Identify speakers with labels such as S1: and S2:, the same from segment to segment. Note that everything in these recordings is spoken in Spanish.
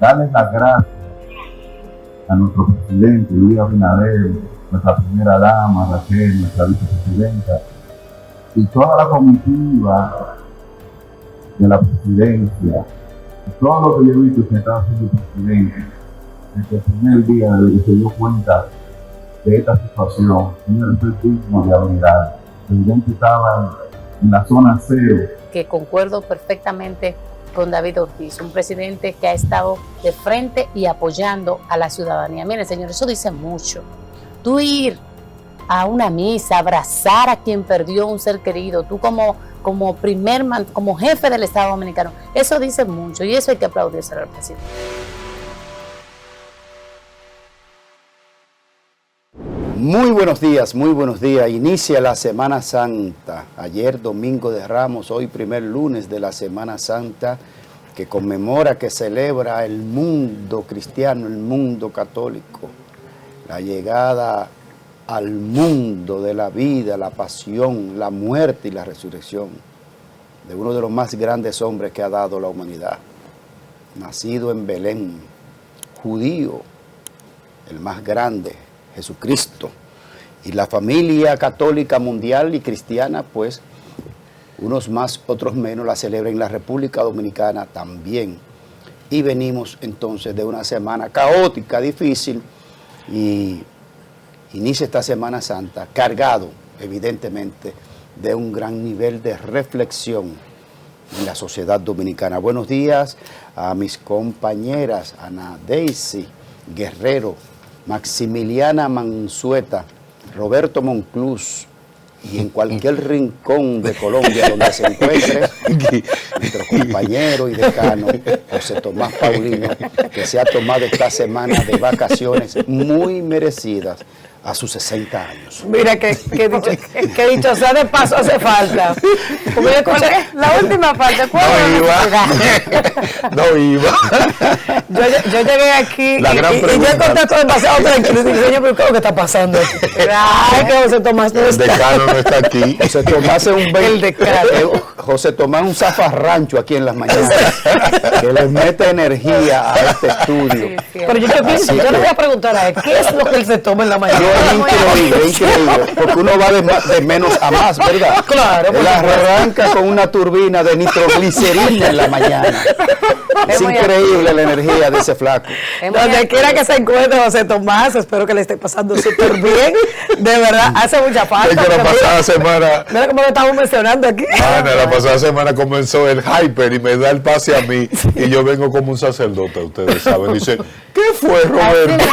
S1: darles las gracias a nuestro presidente Luis Abinader, nuestra primera dama Raquel, nuestra vicepresidenta, y toda la comitiva de la presidencia, y todo lo que yo he visto que estaba haciendo el presidente desde el primer día desde que se dio cuenta de esta situación. Señor, esto es digno de admirar. El presidente estaba en la zona cero.
S2: Que concuerdo perfectamente con David Ortiz, un presidente que ha estado de frente y apoyando a la ciudadanía. Miren, señor, eso dice mucho. Tú ir a una misa, abrazar a quien perdió un ser querido, tú como jefe del Estado Dominicano, eso dice mucho y eso hay que aplaudirse al presidente.
S3: Muy buenos días, muy buenos días. Inicia la Semana Santa. Ayer Domingo de Ramos, hoy primer lunes de la Semana Santa, que conmemora, que celebra el mundo cristiano, el mundo católico. La llegada al mundo de la vida, la pasión, la muerte y la resurrección de uno de los más grandes hombres que ha dado la humanidad. Nacido en Belén, judío, el más grande, Jesucristo, y la familia católica mundial y cristiana, pues, unos más, otros menos, la celebran en la República Dominicana también. Y venimos entonces de una semana caótica, difícil, y inicia esta Semana Santa cargado, evidentemente, de un gran nivel de reflexión en la sociedad dominicana. Buenos días a mis compañeras, Ana Daisy Guerrero, Maximiliana Mansueta, Roberto Monclús, y en cualquier rincón de Colombia donde se encuentre, nuestro compañero y decano, José Tomás Paulino, que se ha tomado esta semana de vacaciones muy merecidas a sus 60 años.
S4: Mira, que dicho sea de paso hace falta. La última parte, ¿cuál
S5: No iba.
S4: Yo llegué aquí y yo encontré todo demasiado tranquilo. Y dije, señor, pero ¿qué es lo que está pasando aquí? Ay, que José Tomás no está.
S5: El decano no está aquí.
S3: José Tomás es
S4: El decano.
S3: José Tomás es un zafarrancho aquí en las mañanas, que le mete energía a este estudio.
S2: Sí,
S4: Pero yo le voy a preguntar a él, ¿qué es lo que él se toma en la mañana?
S3: Es increíble, porque uno va de menos a más, ¿verdad?
S4: Claro.
S3: Él arranca con una turbina de nitroglicerina en la mañana. Es increíble la energía de ese flaco.
S4: Donde quiera que se encuentre José Tomás, espero que le esté pasando súper bien. De verdad, hace mucha falta.
S5: Es que la pasada semana,
S4: Mira cómo lo estamos mencionando aquí.
S5: Ana, la pasada semana comenzó el hyper y me da el pase a mí y yo vengo como un sacerdote, ustedes saben. Dice, ¿qué fue, Roberto?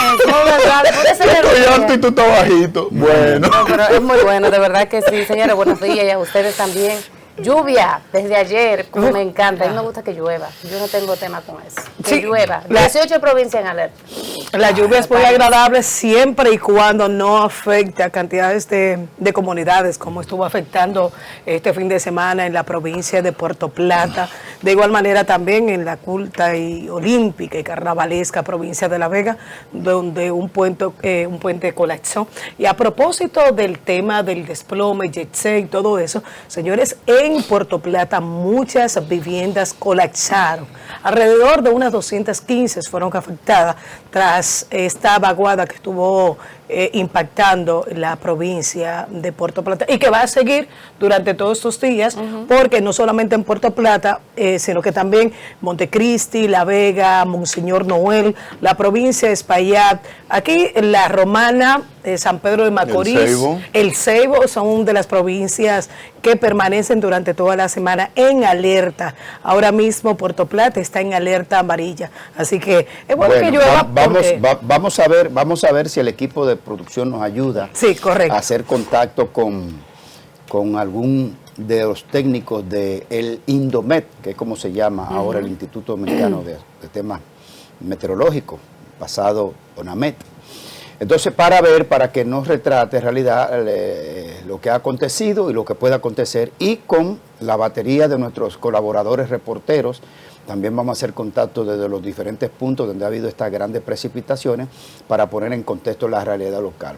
S5: Estoy alto y tú estás bajito. Bueno.
S2: No, pero es muy bueno, de verdad que sí, señores, buenos días y a ustedes también. Lluvia desde ayer, como me encanta. A mí me gusta que llueva. Yo no tengo tema con eso. Que llueva. 18 provincias en alerta.
S4: La lluvia es muy agradable siempre y cuando no afecte a cantidades de comunidades, como estuvo afectando este fin de semana en la provincia de Puerto Plata. De igual manera también en la culta y olímpica y carnavalesca provincia de La Vega, donde un puente colapsó. Y a propósito del tema del desplome, jet set y todo eso, señores, en Puerto Plata muchas viviendas colapsaron. Alrededor de unas 215 fueron afectadas tras esta vaguada que estuvo impactando la provincia de Puerto Plata y que va a seguir durante todos estos días, porque no solamente en Puerto Plata, sino que también Montecristi, La Vega, Monseñor Noel, la provincia de Espaillat, aquí La Romana, San Pedro de Macorís, El Ceibo son de las provincias que permanecen durante toda la semana en alerta. Ahora mismo Puerto Plata está en alerta amarilla, así que es bueno que llueva.
S3: Vamos a ver si el equipo de producción nos ayuda a hacer contacto con algún de los técnicos del Indomet, que es como se llama ahora el Instituto Dominicano de Temas Meteorológicos, pasado ONAMET. Entonces, para que nos retrate en realidad lo que ha acontecido y lo que puede acontecer, y con la batería de nuestros colaboradores reporteros, también vamos a hacer contacto desde los diferentes puntos donde ha habido estas grandes precipitaciones para poner en contexto la realidad local.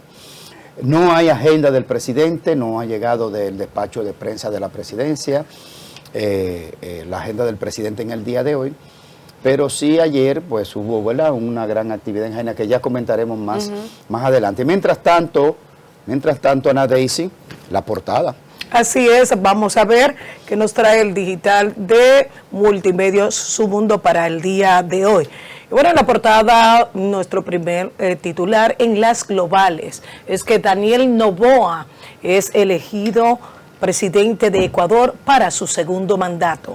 S3: No hay agenda del presidente, no ha llegado del despacho de prensa de la presidencia, la agenda del presidente en el día de hoy. pero sí ayer pues hubo, ¿verdad?, una gran actividad en Jaina que ya comentaremos más, más adelante. Mientras tanto, Ana Daisy, la portada.
S4: Así es, vamos a ver qué nos trae el digital de Multimedios Su Mundo para el día de hoy. Y bueno, en la portada, nuestro primer titular en las globales es que Daniel Noboa es elegido presidente de Ecuador para su segundo mandato.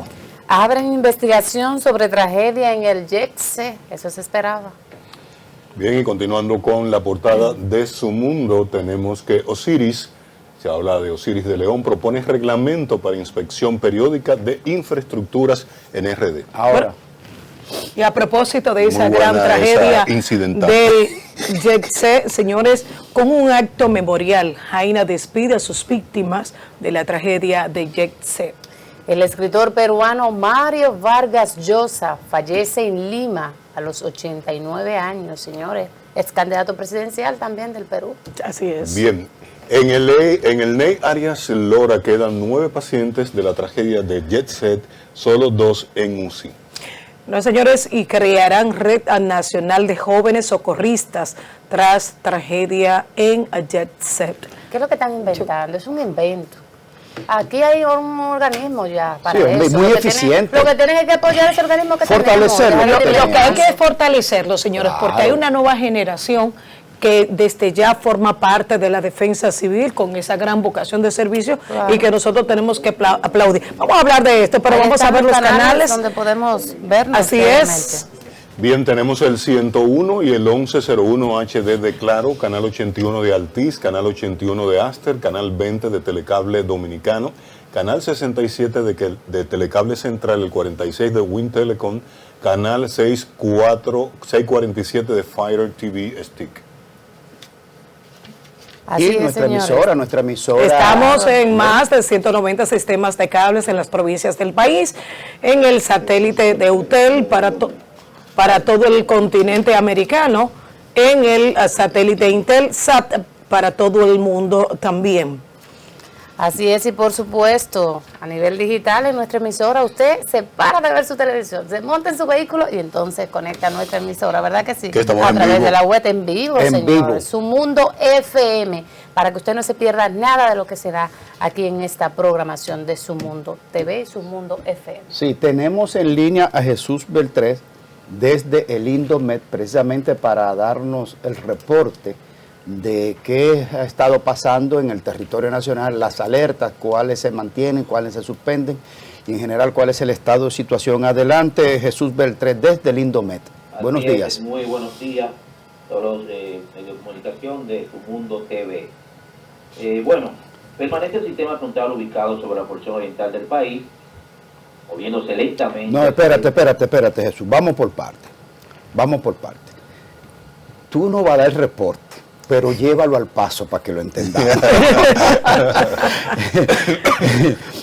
S2: Abren investigación sobre tragedia en el Yexé, eso se esperaba.
S5: Bien, y continuando con la portada de Su Mundo, tenemos que Osiris, se habla de Osiris de León, propone reglamento para inspección periódica de infraestructuras en RD.
S3: Ahora,
S4: y a propósito de esa
S5: Muy
S4: gran
S5: buena
S4: tragedia
S5: esa incidental.
S4: del Yexé, señores, con un acto memorial, Jaina despide a sus víctimas de la tragedia de Yexé.
S2: El escritor peruano Mario Vargas Llosa fallece en Lima a los 89 años, señores. Es candidato presidencial también del Perú.
S4: Así es.
S5: Bien, en el Ney Arias Lora quedan 9 pacientes de la tragedia de Jet Set, solo 2 en UCI.
S4: No, señores, y crearán Red Nacional de Jóvenes Socorristas tras tragedia en Jet Set.
S2: ¿Qué es lo que están inventando? Es un invento. Aquí hay un organismo ya para
S3: Sí, hombre,
S2: eso.
S3: muy
S2: Lo que
S3: eficiente.
S2: lo que tienen que apoyar ese organismo que
S3: Fortalecerlo.
S2: tenemos.
S4: Lo que hay que es fortalecerlo, señores,
S3: Claro.
S4: porque hay una nueva generación que desde ya forma parte de la defensa civil con esa gran vocación de servicio y que nosotros tenemos que aplaudir. Vamos a hablar de esto, pero
S2: Ahí
S4: vamos a
S2: están
S4: ver los canales.
S2: donde podemos vernos.
S4: Así
S2: claramente.
S4: es.
S5: Bien, tenemos el 101 y el 1101 HD de Claro, canal 81 de Altiz, canal 81 de Aster, canal 20 de Telecable Dominicano, canal 67 de Telecable Central, el 46 de Win Telecom, canal 647 de Fire TV Stick.
S2: Así
S3: y
S2: es,
S3: nuestra
S2: señores.
S3: emisora.
S4: Estamos en más de 190 sistemas de cables en las provincias del país, en el satélite de UTEL para todo el continente americano, en el satélite Intelsat para todo el mundo también.
S2: Así es, y por supuesto, a nivel digital, en nuestra emisora, usted se para de ver su televisión, se monta en su vehículo y entonces conecta a nuestra emisora, ¿verdad que sí?
S5: Que estamos
S2: a
S5: en
S2: través
S5: vivo.
S2: de la web en vivo,
S3: En
S2: señores.
S3: vivo.
S2: Su Mundo FM, para que usted no se pierda nada de lo que se da aquí en esta programación de Su Mundo TV, Su Mundo FM.
S3: Sí, tenemos en línea a Jesús Beltrés desde el Indomet, precisamente para darnos el reporte de qué ha estado pasando en el territorio nacional, las alertas, cuáles se mantienen, cuáles se suspenden y en general cuál es el estado de situación. Adelante, Jesús Beltrés desde el Indomet. Buenos
S6: Así es,
S3: días.
S6: muy buenos días a todos los medios de comunicación de Su Mundo TV. Bueno, permanece el sistema frontal ubicado sobre la porción oriental del país, moviéndose lentamente.
S3: No, espérate, Jesús. Vamos por parte. Tú no vas a dar el reporte, pero llévalo al paso para que lo entendamos.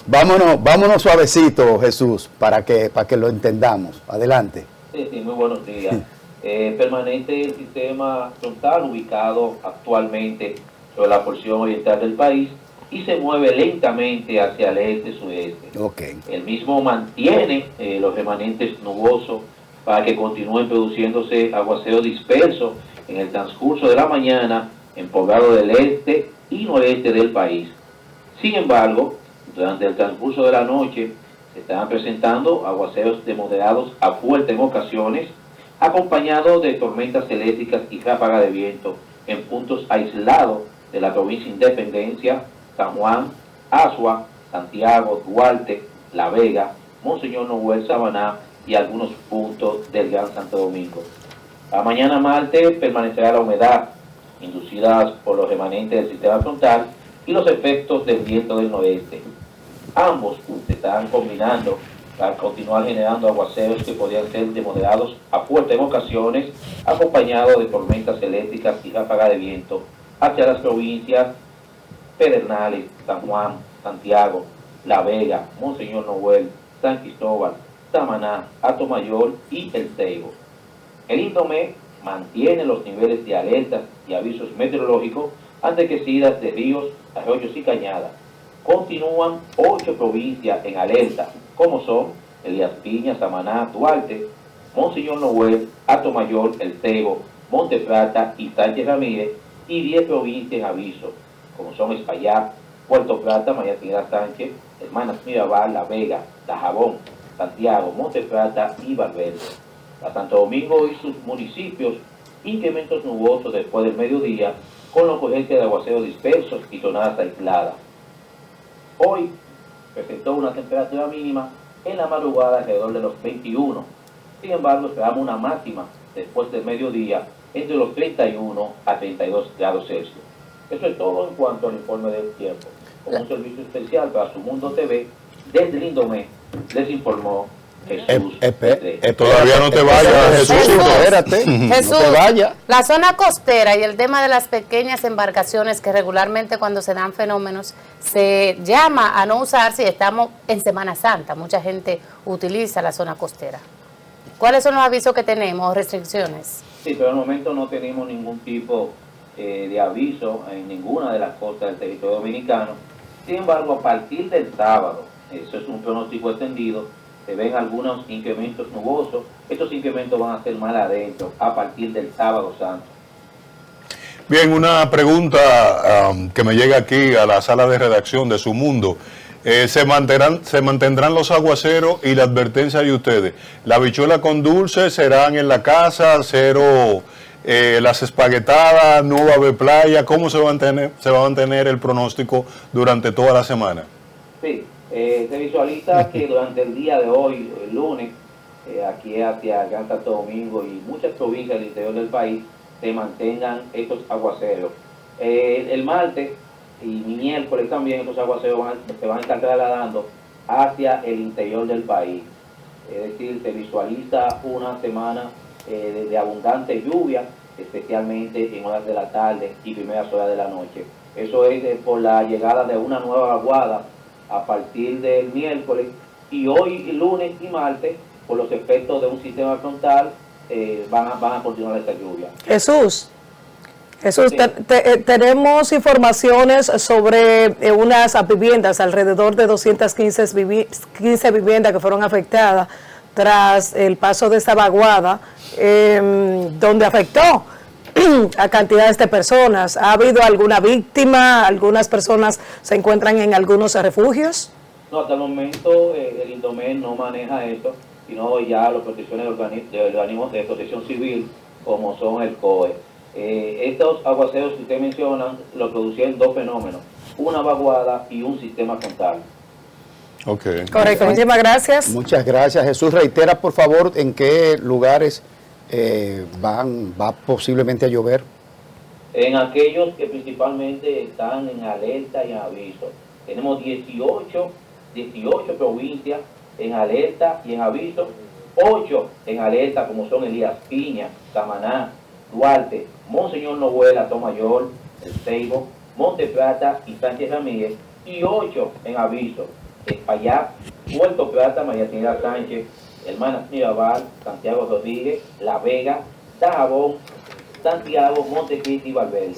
S3: vámonos suavecito, Jesús, para que lo entendamos. Adelante.
S6: Sí, muy buenos días. Permanece el sistema frontal ubicado actualmente sobre la porción oriental del país y se mueve lentamente hacia el este-sudeste.
S3: Okay.
S6: El mismo mantiene los remanentes nubosos para que continúen produciéndose aguaceros dispersos en el transcurso de la mañana en poblado del este y noreste del país. Sin embargo, durante el transcurso de la noche se están presentando aguaceros de moderados a fuertes en ocasiones, acompañados de tormentas eléctricas y ráfagas de viento en puntos aislados de la provincia Independencia, San Juan, Azua, Santiago, Duarte, La Vega, Monseñor Noel, Samaná y algunos puntos del Gran Santo Domingo. La mañana martes permanecerá la humedad inducida por los remanentes del sistema frontal y los efectos del viento del noreste. Ambos se están combinando para continuar generando aguaceros que podrían ser de moderados a fuertes en ocasiones, acompañados de tormentas eléctricas y ráfagas de viento hacia las provincias Pedernales, San Juan, Santiago, La Vega, Monseñor Noel, San Cristóbal, Samaná, Atomayor y El Ceibo. El Indomet mantiene los niveles de alertas y avisos meteorológicos ante crecidas de ríos, arroyos y cañadas. Continúan 8 provincias en alerta, como son Elías Piña, Samaná, Duarte, Monseñor Noel, Atomayor, El Tego, Monte Plata y Sánchez Ramírez, y 10 provincias en aviso, como son Espaillat, Puerto Plata, María Trinidad Sánchez, Hermanas Mirabal, La Vega, Dajabón, Santiago, Monte Plata y Valverde. A Santo Domingo y sus municipios, incrementos nubosos después del mediodía, con la ocurrencia de aguaceros dispersos y zonadas aisladas. Hoy presentó una temperatura mínima en la madrugada alrededor de los 21. Sin embargo, esperamos una máxima después del mediodía entre los 31 a 32 grados Celsius. Eso es todo en cuanto al informe del tiempo. Con un servicio especial para Su Mundo TV, desde Lindomé, les informó Jesús.
S5: Todavía no te vayas, Jesús.
S3: Espérate,
S2: Jesús,
S3: no te vayas.
S2: la zona costera y el tema de las pequeñas embarcaciones que regularmente cuando se dan fenómenos se llama a no usar si estamos en Semana Santa. Mucha gente utiliza la zona costera. ¿Cuáles son los avisos que tenemos, restricciones?
S6: Sí, pero al momento no tenemos ningún tipo de aviso en ninguna de las costas del territorio dominicano. Sin embargo, a partir del sábado, eso es un pronóstico extendido, se ven algunos incrementos nubosos. Estos incrementos van a ser más adentro a partir del sábado santo.
S5: Bien, una pregunta que me llega aquí a la sala de redacción de Su Mundo. ¿Se mantendrán los aguaceros y la advertencia de ustedes? ¿La habichuela con dulce serán en la casa? ¿Cero las espaguetadas? ¿No va a haber playa? ¿Cómo se va a mantener el pronóstico durante toda la semana?
S6: Sí, se visualiza que durante el día de hoy, el lunes, aquí hacia Gran Santo Domingo y muchas provincias del interior del país, se mantengan estos aguaceros. El martes y miércoles también estos aguaceros se van a estar trasladando hacia el interior del país. Es decir, se visualiza una semana de abundante lluvia, especialmente en horas de la tarde y primeras horas de la noche. Eso es por la llegada de una nueva vaguada a partir del miércoles, y hoy, lunes y martes, por los efectos de un sistema frontal, van a continuar esta lluvia.
S4: Jesús,
S6: Sí.
S4: Tenemos informaciones sobre unas viviendas, alrededor de 215 viviendas que fueron afectadas tras el paso de esta vaguada, donde afectó a cantidades de personas. ¿Ha habido alguna víctima? ¿Algunas personas se encuentran en algunos refugios?
S6: No, hasta el momento el Indomé no maneja esto, sino ya las protecciones de organismos de protección civil, como son el COE. Estos aguaceros que usted menciona lo producían dos fenómenos, una vaguada y un sistema frontal.
S5: Okay.
S4: Correcto, muchísimas gracias.
S3: Muchas gracias. Jesús, reitera por favor en qué lugares va posiblemente a llover.
S6: En aquellos que principalmente están en alerta y en aviso. Tenemos 18 provincias en alerta y en aviso, 8 en alerta como son Elías Piña, Samaná, Duarte, Monseñor Noel, Atomayor, El Ceibo, Monte Plata y Sánchez Ramírez, y 8 en aviso, Espaillat, Puerto Plata, María Trinidad Sánchez, Hermanas Mirabal, Santiago Rodríguez, La Vega, Dajabón, Santiago, Montecristi y Valverde.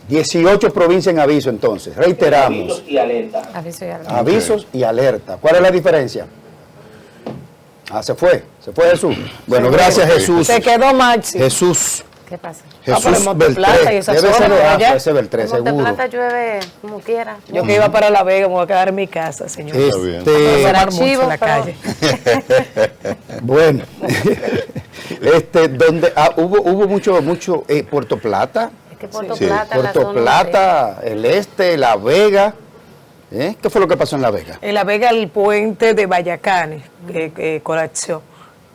S3: 18 provincias en aviso entonces, reiteramos.
S6: Avisos y alerta.
S3: Avisos y alerta. ¿Cuál es la diferencia? Se fue Jesús. Bueno, gracias Jesús.
S4: Se quedó Maxi.
S3: Jesús.
S2: ¿Qué pasa?
S3: Jesús
S4: Monte Plata y
S3: Beltré.
S4: esa
S3: Debe
S4: zona
S3: ser
S4: por allá.
S3: ese Beltré,
S2: En Monte
S3: seguro.
S2: Plata llueve como quiera.
S4: Yo que iba para La Vega, me voy a quedar en mi casa, señor.
S5: Está bien.
S4: Voy a
S2: Será
S4: sonar mucho
S2: chivo,
S4: en la
S2: pero-
S4: calle.
S3: Bueno, donde hubo mucho Puerto Plata,
S2: Es que Puerto
S5: Sí.
S2: Plata, la
S3: Puerto
S2: zona
S3: Plata, el este, La Vega. ¿Qué fue lo que pasó en La Vega?
S4: En La Vega el puente de Bayacanes que colapsó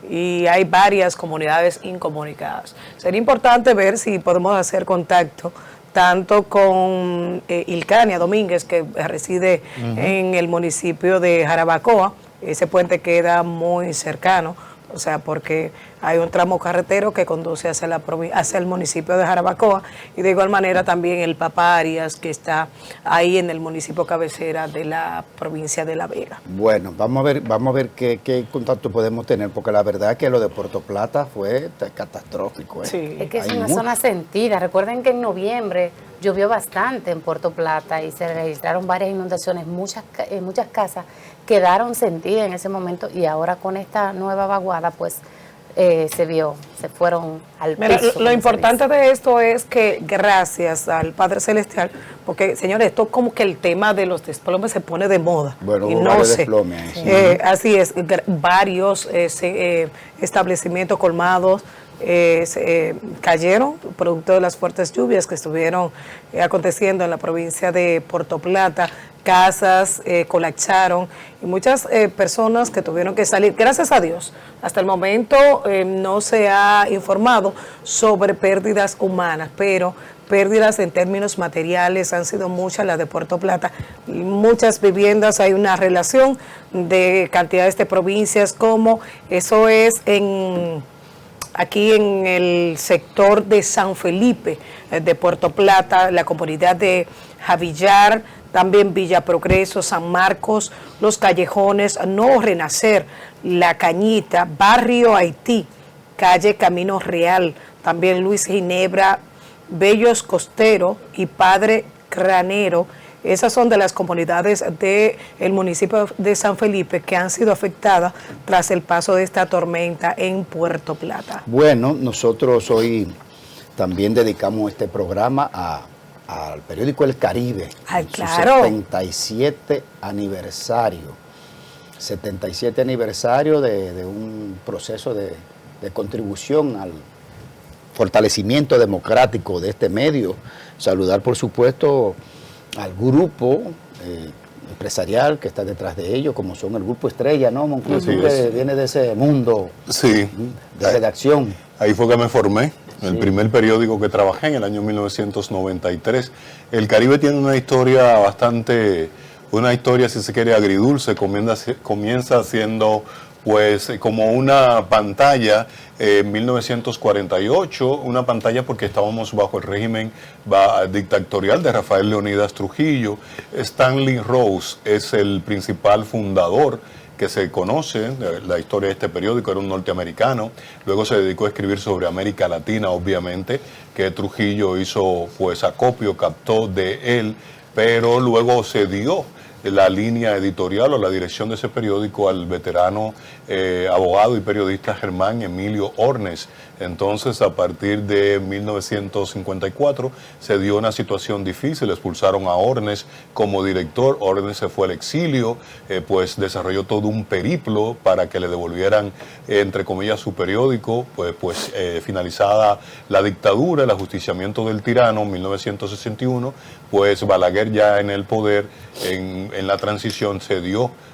S4: y hay varias comunidades incomunicadas. Sería importante ver si podemos hacer contacto tanto con Ilcania Domínguez, que reside en el municipio de Jarabacoa. Ese puente queda muy cercano, o sea, porque hay un tramo carretero que conduce hacia el municipio de Jarabacoa, y de igual manera también el Papa Arias, que está ahí en el municipio cabecera de la provincia de La Vega.
S3: Bueno, vamos a ver qué contacto podemos tener, porque la verdad es que lo de Puerto Plata fue catastrófico.
S4: Sí.
S2: Es que es
S3: Hay
S2: una
S3: mucho.
S2: zona sentida. Recuerden que en noviembre llovió bastante en Puerto Plata y se registraron varias inundaciones. Muchas casas quedaron sentidas en ese momento, y ahora con esta nueva vaguada, pues se fueron al
S4: Mira,
S2: piso.
S4: lo
S2: como se
S4: importante
S2: dice.
S4: de esto es que gracias al Padre Celestial, porque señores, esto como que el tema de los desplomes se pone de moda.
S3: Bueno,
S4: y
S3: hubo
S4: no
S3: varios
S4: sé.
S3: desplomes ahí, sí.
S4: Así es, varios establecimientos colmados cayeron producto de las fuertes lluvias que estuvieron aconteciendo en la provincia de Puerto Plata. Casas colapsaron y muchas personas que tuvieron que salir. Gracias a Dios, hasta el momento no se ha informado sobre pérdidas humanas, pero pérdidas en términos materiales han sido muchas las de Puerto Plata. Muchas viviendas, hay una relación de cantidades de provincias, como eso es aquí en el sector de San Felipe, de Puerto Plata, la comunidad de Javillar, también Villa Progreso, San Marcos, Los Callejones, Nuevo Renacer, La Cañita, Barrio Haití, calle Camino Real, también Luis Ginebra, Bellos Costero y Padre Granero. Esas son de las comunidades del municipio de San Felipe que han sido afectadas tras el paso de esta tormenta en Puerto Plata.
S3: Bueno, nosotros hoy también dedicamos este programa al periódico El Caribe,
S4: Ay,
S3: en
S4: claro.
S3: su 77 aniversario. 77 aniversario de un proceso de contribución al fortalecimiento democrático de este medio. Saludar, por supuesto, al grupo empresarial que está detrás de ello, como son el Grupo Estrella, ¿no, Monclús? Que viene de ese mundo
S5: Sí.
S3: de redacción.
S5: Ahí fue que me formé, el primer periódico que trabajé en el año 1993. El Caribe tiene una historia si se quiere, agridulce. Comienza siendo pues como una pantalla en 1948, una pantalla porque estábamos bajo el régimen dictatorial de Rafael Leonidas Trujillo. Stanley Rose es el principal fundador que se conoce de la historia de este periódico, era un norteamericano. Luego se dedicó a escribir sobre América Latina, obviamente, que Trujillo hizo pues acopio, captó de él, pero luego se dio la línea editorial o la dirección de ese periódico al veterano abogado y periodista Germán Emilio Ornes. Entonces, a partir de 1954 se dio una situación difícil, expulsaron a Ornes como director, Ornes se fue al exilio, pues desarrolló todo un periplo para que le devolvieran, entre comillas, su periódico, pues finalizada la dictadura, el ajusticiamiento del tirano en 1961, pues Balaguer ya en el poder, en la transición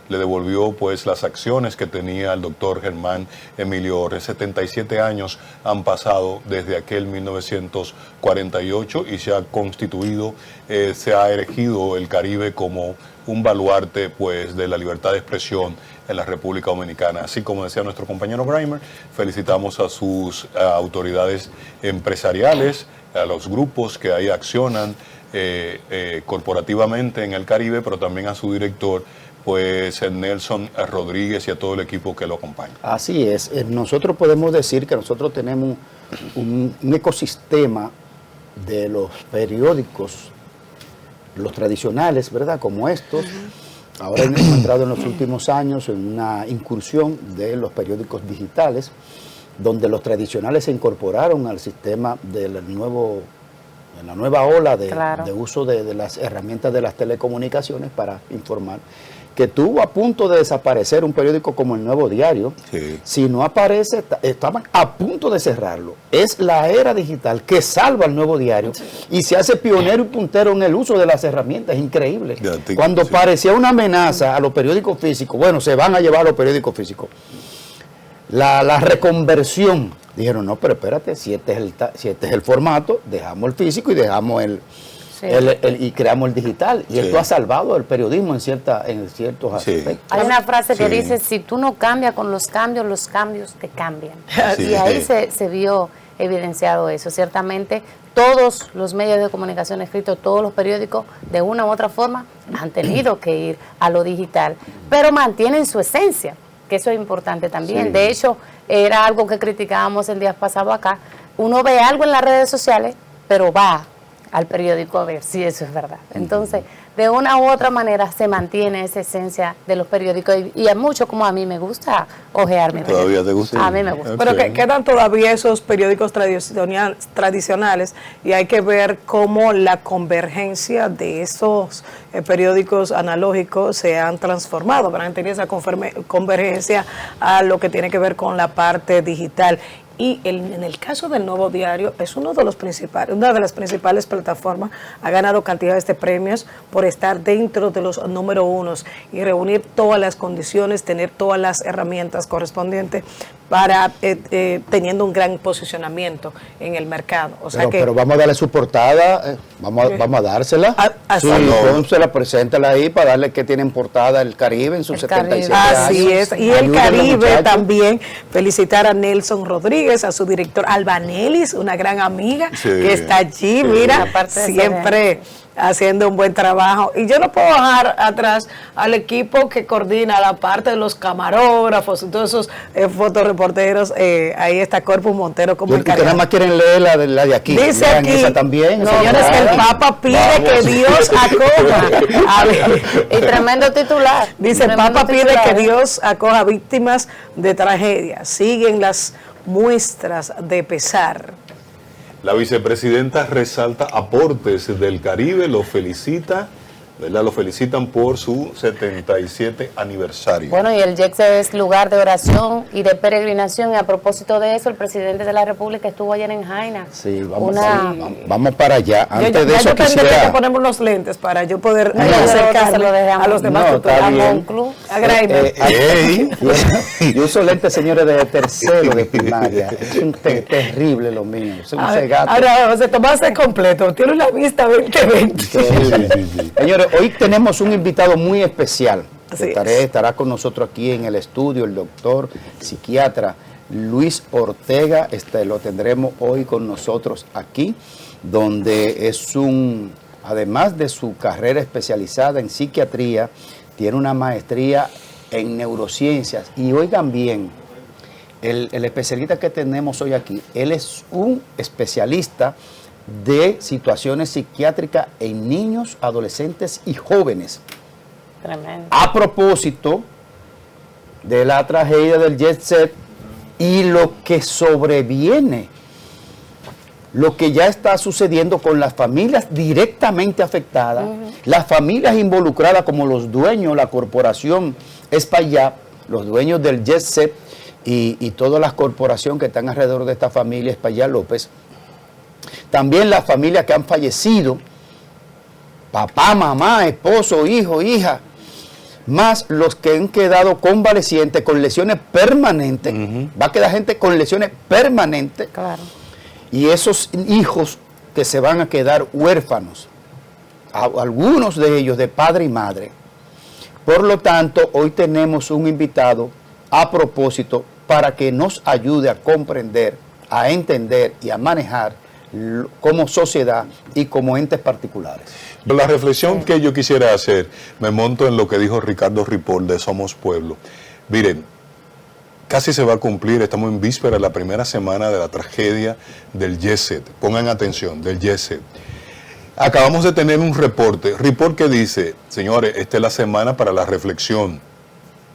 S5: le devolvió pues las acciones que tenía el doctor Germán Emilio Ornes. 77 años han pasado desde aquel 1948 y se ha constituido, se ha erigido el Caribe como un baluarte pues de la libertad de expresión en la República Dominicana. Así como decía nuestro compañero Grimer, felicitamos a sus autoridades empresariales, a los grupos que ahí accionan corporativamente en el Caribe, pero también a su director, pues Nelson Rodríguez, y a todo el equipo que lo acompaña.
S3: Así es. Nosotros podemos decir que nosotros tenemos un ecosistema de los periódicos, los tradicionales, ¿verdad? Como estos. Ahora hemos entrado en los últimos años en una incursión de los periódicos digitales, donde los tradicionales se incorporaron al sistema en la nueva ola de uso de las herramientas de las telecomunicaciones para informar, que estuvo a punto de desaparecer un periódico como El Nuevo Diario. Sí. Si no aparece, estaban a punto de cerrarlo. Es la era digital que salva al Nuevo Diario y se hace pionero y puntero en el uso de las herramientas. Es increíble. Cuando parecía una amenaza a los periódicos físicos, bueno, se van a llevar a los periódicos físicos. La reconversión, dijeron, no, pero espérate, si este es el formato, dejamos el físico y dejamos y creamos el digital. Y esto ha salvado el periodismo en ciertos aspectos.
S2: Hay una frase que dice, si tú no cambias con los cambios te cambian. Y ahí se vio evidenciado eso. Ciertamente, todos los medios de comunicación escritos, todos los periódicos, de una u otra forma, han tenido que ir a lo digital, pero mantienen su esencia, que eso es importante también. De hecho, era algo que criticábamos el día pasado acá. Uno ve algo en las redes sociales, pero va al periódico a ver si eso es verdad. Entonces, de una u otra manera se mantiene esa esencia de los periódicos y a mucho como a mí me gusta ojear mi periódico.
S5: ¿Todavía te gusta?
S2: A mí me gusta.
S4: Pero que quedan todavía esos periódicos tradicionales y hay que ver cómo la convergencia de esos periódicos analógicos se han transformado, para tener esa convergencia a lo que tiene que ver con la parte digital. Y en el caso del Nuevo Diario, es una de las principales plataformas, ha ganado cantidades de premios por estar dentro de los número unos y reunir todas las condiciones, tener todas las herramientas correspondientes para teniendo un gran posicionamiento en el mercado. O sea
S3: pero vamos a darle su portada, vamos a dársela. Sí, pónsela, preséntala ahí para darle que tienen portada el Caribe en sus 77 años.
S4: Así es, y el Caribe también, felicitar a Nelson Rodríguez, a su director Albanelis, una gran amiga que está allí, mira, siempre haciendo un buen trabajo. Y yo no puedo dejar atrás al equipo que coordina la parte de los camarógrafos y todos esos fotoreporteros. Ahí está Corpus Montero como encargado.
S3: Que nada más quieren leer la de aquí.
S4: Dice aquí,
S3: esa también,
S4: no, señores, que el Papa pide que Dios acoja. A ver,
S2: y tremendo titular.
S4: Dice, el Papa pide que Dios acoja víctimas de tragedia. Siguen las muestras de pesar.
S5: La vicepresidenta resalta aportes del Caribe, lo felicita, ¿verdad? Lo felicitan por su 77 aniversario.
S2: Bueno, y el YECSE es lugar de oración y de peregrinación. Y a propósito de eso, el presidente de la República estuvo ayer en Jaina.
S3: Sí, vamos para allá. Antes de eso
S4: tendré que ponerme unos lentes para yo poder acercarme a los demás
S2: club.
S3: Yo uso lentes, señores, de tercero de primaria. Es un terrible lo mío. Es un cegato.
S4: Ahora, se tomaste completo. Tiene una vista 2020.
S3: Sí. Señores, hoy tenemos un invitado muy especial. Estará con nosotros aquí en el estudio, el doctor psiquiatra Luis Ortega. Lo tendremos hoy con nosotros aquí, donde además de su carrera especializada en psiquiatría, tiene una maestría en neurociencias. Y oigan bien, el especialista que tenemos hoy aquí, él es un especialista de situaciones psiquiátricas en niños, adolescentes y jóvenes.
S2: Tremendo.
S3: A propósito de la tragedia del Jet Set y lo que sobreviene, lo que ya está sucediendo con las familias directamente afectadas, las familias involucradas como los dueños, la corporación Espaillat, los dueños del Jet Set y todas las corporaciones que están alrededor de esta familia Espaillat López. También las familias que han fallecido, papá, mamá, esposo, hijo, hija, más los que han quedado convalecientes con lesiones permanentes. Va a quedar gente con lesiones permanentes.
S2: Claro.
S3: Y esos hijos que se van a quedar huérfanos, algunos de ellos de padre y madre. Por lo tanto, hoy tenemos un invitado a propósito para que nos ayude a comprender, a entender y a manejar como sociedad y como entes particulares.
S5: La reflexión que yo quisiera hacer, me monto en lo que dijo Ricardo Ripoll de Somos Pueblo. Miren, casi se va a cumplir, estamos en víspera de la primera semana de la tragedia del Jet Set. Pongan atención, del Jet Set. Acabamos de tener un report que dice, señores, esta es la semana para la reflexión,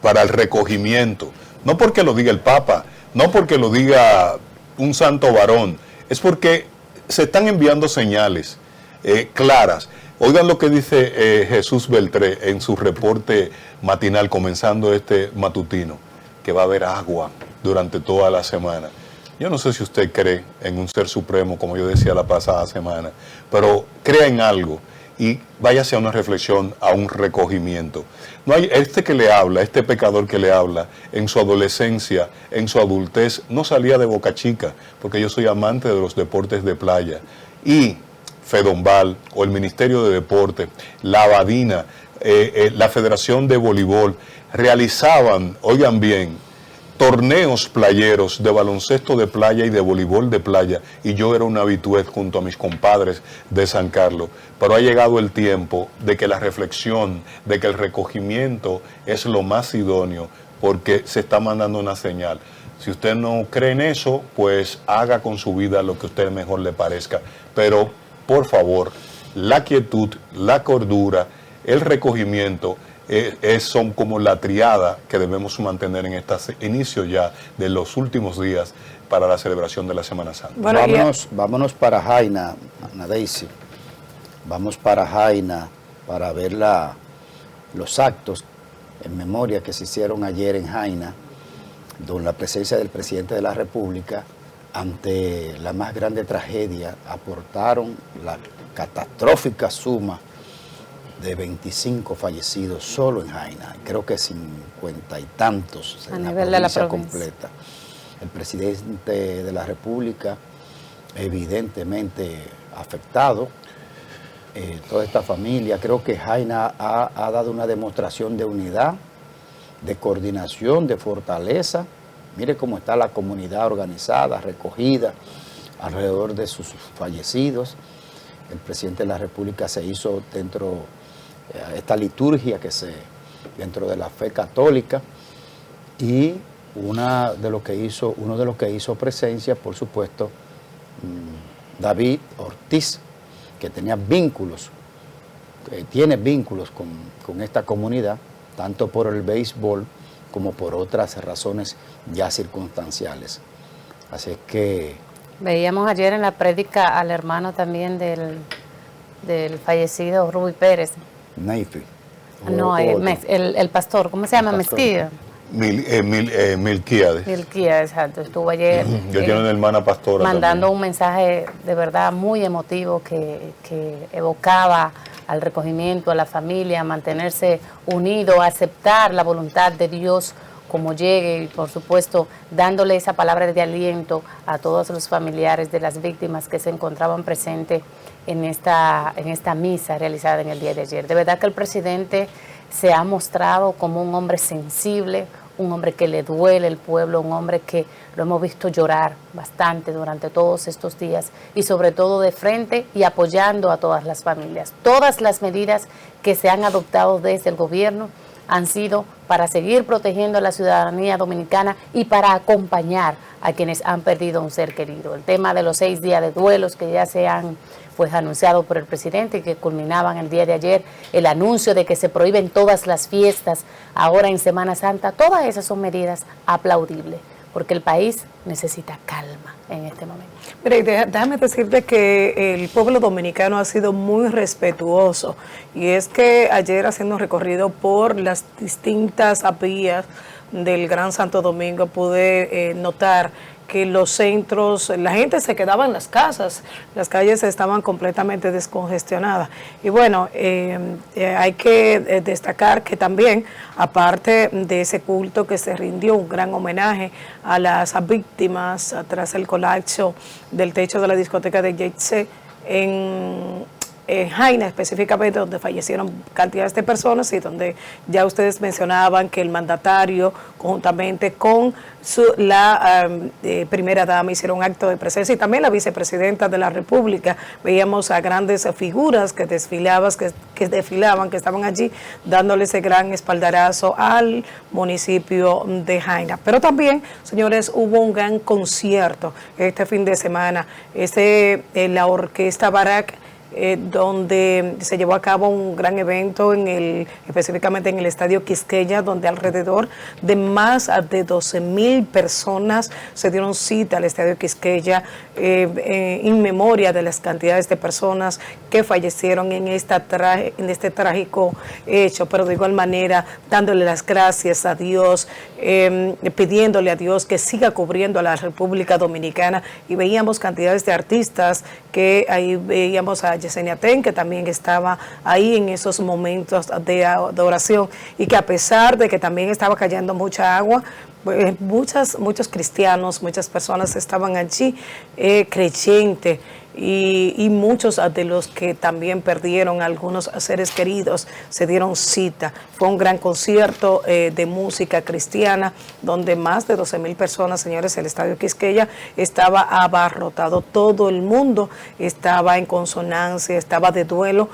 S5: para el recogimiento. No porque lo diga el Papa, no porque lo diga un santo varón, es porque se están enviando señales claras. Oigan lo que dice Jesús Beltré en su reporte matinal, comenzando este matutino, que va a haber agua durante toda la semana. Yo no sé si usted cree en un ser supremo, como yo decía la pasada semana, pero crea en algo y váyase a una reflexión, a un recogimiento. No hay que le habla, este pecador que le habla, en su adolescencia, en su adultez, no salía de Boca Chica, porque yo soy amante de los deportes de playa. Y Fedombal, o el Ministerio de Deportes, la Abadina, la Federación de Voleibol, realizaban, oigan bien, torneos playeros de baloncesto de playa y de voleibol de playa, y yo era un habitué junto a mis compadres de San Carlos. Pero ha llegado el tiempo de que la reflexión, de que el recogimiento es lo más idóneo, porque se está mandando una señal. Si usted no cree en eso, pues haga con su vida lo que a usted mejor le parezca. Pero, por favor, la quietud, la cordura, el recogimiento son como la triada que debemos mantener en este inicio ya de los últimos días para la celebración de la Semana Santa.
S4: Bueno,
S3: vámonos para Jaina, Ana Daisy. Vamos para Jaina para ver los actos en memoria que se hicieron ayer en Jaina, con la presencia del presidente de la República. Ante la más grande tragedia, aportaron la catastrófica suma de 25 fallecidos solo en Jaina, creo que 50 y tantos en la provincia completa. El presidente de la República, evidentemente afectado, toda esta familia. Creo que Jaina ha dado una demostración de unidad, de coordinación, de fortaleza. Mire cómo está la comunidad organizada, recogida alrededor de sus fallecidos. El presidente de la República se hizo dentro de esta liturgia dentro de la fe católica, y uno de los que hizo presencia, por supuesto, David Ortiz, que tiene vínculos con esta comunidad, tanto por el béisbol como por otras razones ya circunstanciales. Así que...
S2: Veíamos ayer en la prédica al hermano también del fallecido Rubí Pérez.
S3: Neifi.
S2: No, el pastor, ¿cómo se llama? Mezquilla.
S5: Milquíades.
S2: Milquíades, exacto. Estuvo ayer.
S5: Yo tengo una hermana pastora
S2: mandando
S5: también
S2: un mensaje de verdad muy emotivo que evocaba al recogimiento, a la familia, a mantenerse unido, a aceptar la voluntad de Dios como llegue, y por supuesto dándole esa palabra de aliento a todos los familiares de las víctimas que se encontraban presentes en esta misa realizada en el día de ayer. De verdad que el presidente se ha mostrado como un hombre sensible, un hombre que le duele el pueblo, un hombre que lo hemos visto llorar bastante durante todos estos días, y sobre todo de frente y apoyando a todas las familias. Todas las medidas que se han adoptado desde el gobierno han sido para seguir protegiendo a la ciudadanía dominicana y para acompañar a quienes han perdido un ser querido. El tema de los 6 días de duelos que ya se han anunciado por el presidente y que culminaban el día de ayer, el anuncio de que se prohíben todas las fiestas ahora en Semana Santa, todas esas son medidas aplaudibles, porque el país necesita calma en este momento.
S4: Mire, déjame decirte que el pueblo dominicano ha sido muy respetuoso, y es que ayer, haciendo un recorrido por las distintas vías del Gran Santo Domingo, pude notar que los centros, la gente se quedaba en las casas, las calles estaban completamente descongestionadas. Y bueno, hay que destacar que también, aparte de ese culto que se rindió, un gran homenaje a las víctimas tras el colapso del techo de la discoteca de Yetse en Jaina, específicamente, donde fallecieron cantidades de personas, y donde ya ustedes mencionaban que el mandatario, conjuntamente con la primera dama, hicieron un acto de presencia, y también la vicepresidenta de la República. Veíamos a grandes figuras que desfilaban, que estaban allí dándole ese gran espaldarazo al municipio de Jaina. Pero también, señores, hubo un gran concierto este fin de semana, la Orquesta Barak, donde se llevó a cabo un gran evento específicamente en el Estadio Quisqueya, donde alrededor de más de 12,000 personas se dieron cita al Estadio Quisqueya en memoria de las cantidades de personas que fallecieron en este trágico hecho, pero de igual manera dándole las gracias a Dios, pidiéndole a Dios que siga cubriendo a la República Dominicana. Y veíamos cantidades de artistas, que ahí veíamos a Yesenia Ten, que también estaba ahí en esos momentos de adoración, y que a pesar de que también estaba cayendo mucha agua, pues muchos cristianos, muchas personas estaban allí creyentes, y muchos de los que también perdieron algunos seres queridos se dieron cita. Fue un gran concierto de música cristiana, donde más de 12,000 personas, señores, el Estadio Quisqueya estaba abarrotado. Todo el mundo estaba en consonancia, estaba de duelo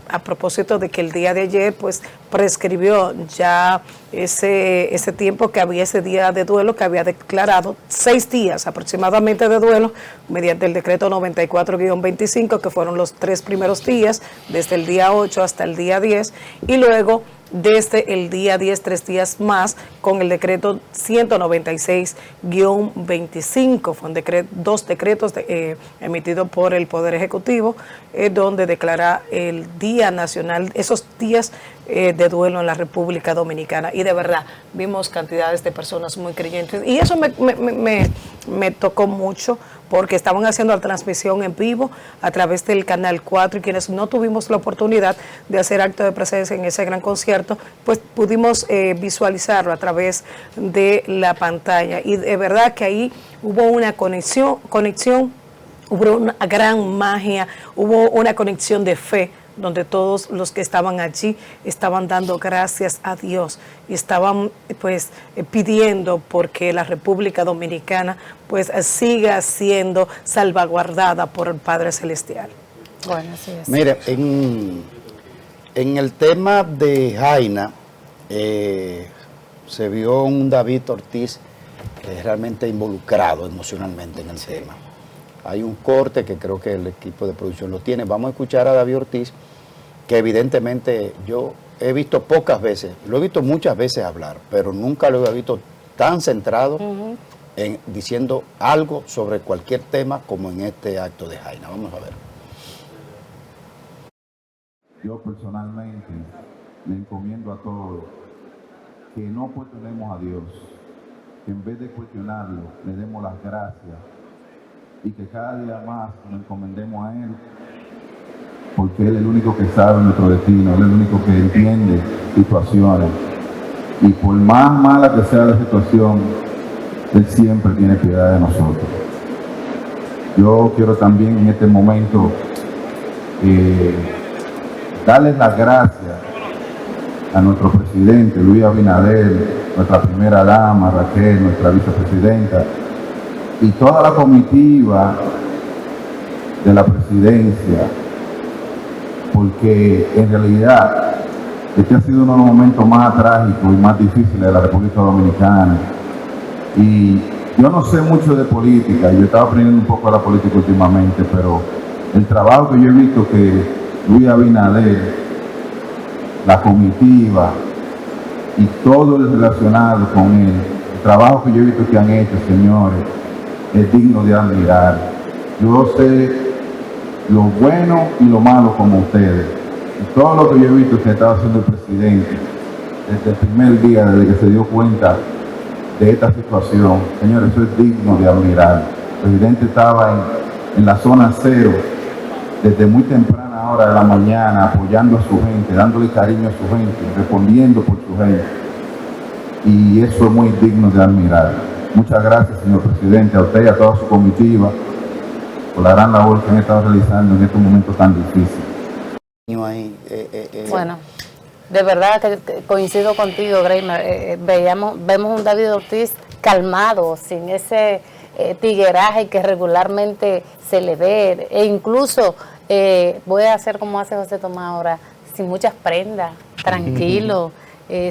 S4: a propósito de que el día de ayer pues prescribió ya ese tiempo que había, ese día de duelo que había declarado 6 días aproximadamente de duelo mediante el decreto 94-25, que fueron los 3 primeros días, desde el día 8 hasta el día 10, y luego desde el día 10, 3 días más, con el decreto 196-25. Fue 2 decretos emitidos por el Poder Ejecutivo, donde declara el Día Nacional, esos días de duelo en la República Dominicana. Y de verdad, vimos cantidades de personas muy creyentes. Y eso me tocó mucho, porque estaban haciendo la transmisión en vivo a través del Canal 4, y quienes no tuvimos la oportunidad de hacer acto de presencia en ese gran concierto, pues pudimos visualizarlo a través de la pantalla. Y de verdad que ahí hubo una conexión, hubo una gran magia, hubo una conexión de fe, donde todos los que estaban allí estaban dando gracias a Dios y estaban pues pidiendo porque la República Dominicana pues siga siendo salvaguardada por el Padre Celestial.
S2: Bueno, así es.
S3: Mire, en el tema de Jaina, se vio un David Ortiz realmente involucrado emocionalmente en el tema. Hay un corte que creo que el equipo de producción lo tiene. Vamos a escuchar a David Ortiz, que evidentemente yo he visto pocas veces, lo he visto muchas veces hablar, pero nunca lo he visto tan centrado en diciendo algo sobre cualquier tema como en este acto de Jaina. Vamos a ver.
S1: Yo personalmente le encomiendo a todos que no cuestionemos a Dios, que en vez de cuestionarlo, le demos las gracias y que cada día más nos encomendemos a Él, porque Él es el único que sabe nuestro destino, Él es el único que entiende situaciones. Y por más mala que sea la situación, Él siempre tiene piedad de nosotros. Yo quiero también en este momento darles las gracias a nuestro presidente Luis Abinader, nuestra primera dama Raquel, nuestra vicepresidenta, y toda la comitiva de la presidencia, porque en realidad este ha sido uno de los momentos más trágicos y más difíciles de la República Dominicana. Y yo no sé mucho de política, yo estaba aprendiendo un poco de la política últimamente, pero el trabajo que yo he visto que Luis Abinader, la comitiva y todo el relacionado con él, el trabajo que yo he visto que han hecho, señores, es digno de admirar. Yo sé lo bueno y lo malo como ustedes. Y todo lo que yo he visto que estaba haciendo el presidente desde el primer día, desde que se dio cuenta de esta situación, señores, eso es digno de admirar. El presidente estaba en la zona cero desde muy temprana hora de la mañana, apoyando a su gente, dándole cariño a su gente, respondiendo por su gente. Y eso es muy digno de admirar. Muchas gracias, señor presidente, a usted y a toda su comitiva por la gran labor que han estado realizando en estos momentos tan difíciles.
S2: Bueno, de verdad que coincido contigo, Greimer. Vemos un David Ortiz calmado, sin ese tigueraje que regularmente se le ve, e incluso voy a hacer como hace José Tomás ahora, sin muchas prendas, tranquilo,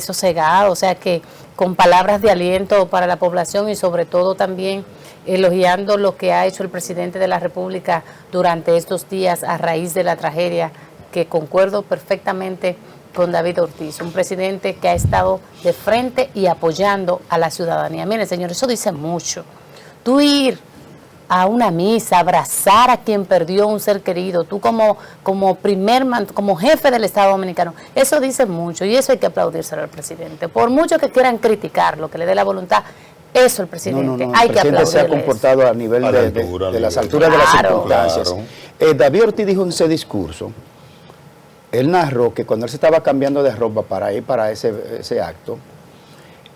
S2: sosegado, o sea que con palabras de aliento para la población y sobre todo también elogiando lo que ha hecho el presidente de la República durante estos días a raíz de la tragedia, que concuerdo perfectamente con David Ortiz, un presidente que ha estado de frente y apoyando a la ciudadanía. Miren, señores, eso dice mucho. Tú ir a una misa, abrazar a quien perdió un ser querido, tú como jefe del Estado Dominicano, eso dice mucho y eso hay que aplaudírselo al presidente. Por mucho que quieran criticarlo, que le dé la voluntad, eso el presidente, hay que aplaudirle. El presidente se ha
S3: comportado a nivel de las alturas de las circunstancias. David Ortiz dijo en ese discurso, él narró que cuando él se estaba cambiando de ropa para ir para ese acto,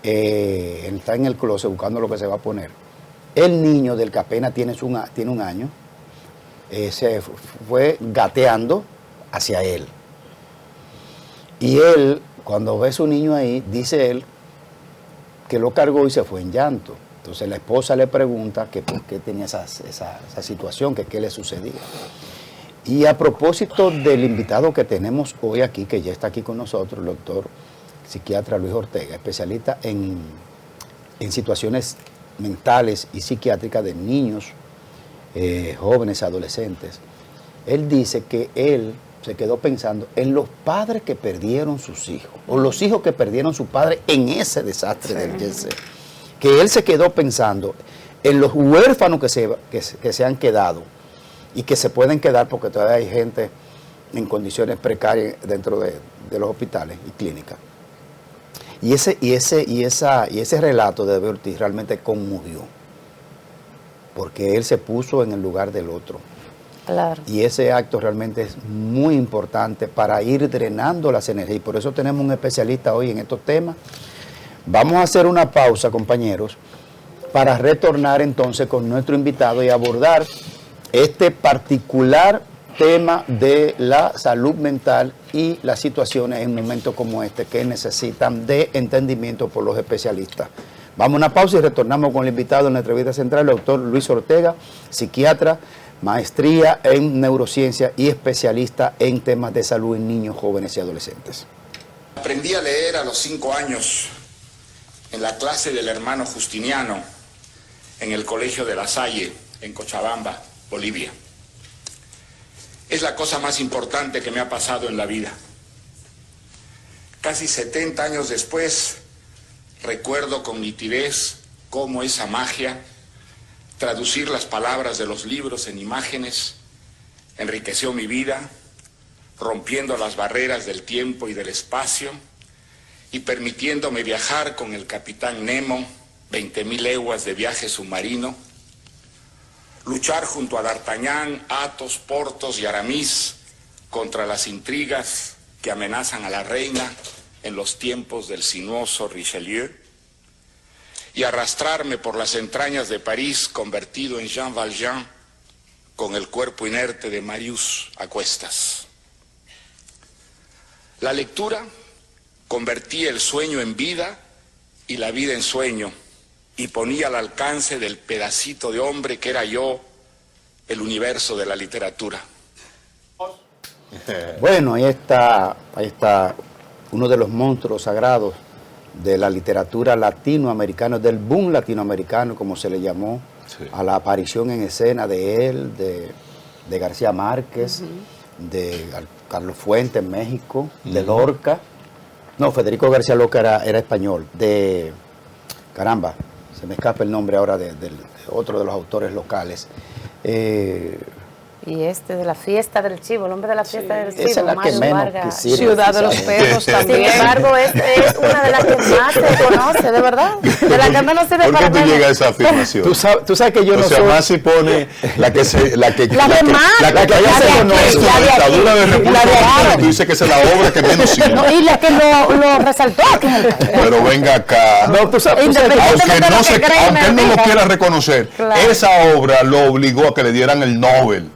S3: él está en el closet buscando lo que se va a poner. El niño del que apenas tiene un año, se fue gateando hacia él. Y él, cuando ve a su niño ahí, dice él que lo cargó y se fue en llanto. Entonces la esposa le pregunta que por qué tenía esa situación, que qué le sucedía. Y a propósito del invitado que tenemos hoy aquí, que ya está aquí con nosotros, el doctor psiquiatra Luis Ortega, especialista en situaciones mentales y psiquiátricas de niños, jóvenes, adolescentes. Él dice que él se quedó pensando en los padres que perdieron sus hijos, o los hijos que perdieron su padre en ese desastre del Yese. Que él se quedó pensando en los huérfanos que se han quedado y que se pueden quedar porque todavía hay gente en condiciones precarias dentro de los hospitales y clínicas. Y ese relato de David Ortiz realmente conmovió, porque él se puso en el lugar del otro.
S2: Claro.
S3: Y ese acto realmente es muy importante para ir drenando las energías. Y por eso tenemos un especialista hoy en estos temas. Vamos a hacer una pausa, compañeros, para retornar entonces con nuestro invitado y abordar este particular tema de la salud mental y las situaciones en momentos como este que necesitan de entendimiento por los especialistas. Vamos a una pausa y retornamos con el invitado en la entrevista central, el doctor Luis Ortega, psiquiatra, maestría en neurociencia y especialista en temas de salud en niños, jóvenes y adolescentes.
S7: Aprendí a leer a los 5 años en la clase del hermano Justiniano en el colegio de La Salle, en Cochabamba, Bolivia. Es la cosa más importante que me ha pasado en la vida. Casi 70 años después, recuerdo con nitidez cómo esa magia, traducir las palabras de los libros en imágenes, enriqueció mi vida, rompiendo las barreras del tiempo y del espacio y permitiéndome viajar con el capitán Nemo 20.000 leguas de viaje submarino, luchar junto a D'Artagnan, Athos, Porthos y Aramis contra las intrigas que amenazan a la reina en los tiempos del sinuoso Richelieu, y arrastrarme por las entrañas de París convertido en Jean Valjean con el cuerpo inerte de Marius a cuestas. La lectura convertía el sueño en vida y la vida en sueño, y ponía al alcance del pedacito de hombre que era yo el universo de la literatura.
S3: Bueno, ahí está uno de los monstruos sagrados de la literatura latinoamericana, del boom latinoamericano, como se le llamó, sí, a la aparición en escena de él, de García Márquez, de Carlos Fuentes en México, de Lorca. No, Federico García Lorca era español, caramba, se me escapa el nombre ahora de otro de los autores locales.
S2: Y de la fiesta del chivo, el hombre de la fiesta del chivo,
S3: esa es la
S2: Mario
S3: que menos
S2: Vargas.
S4: Ciudad de los Perros también.
S2: Sin embargo, es una de las que más se conoce, de verdad. De la que menos se ve.
S5: ¿Por qué tú llegas a esa afirmación?
S3: Tú sabes que yo no soy...
S5: O sea, más si pone la que se conoce.
S2: La
S5: La dictadura de República Dominicana, tú dices que esa es la obra que menos sirve.
S2: No, y la que lo resaltó.
S5: Pero venga acá.
S3: No, tú sabes,
S5: aunque él no lo quiera reconocer, claro, esa obra lo obligó a que le dieran el Nobel.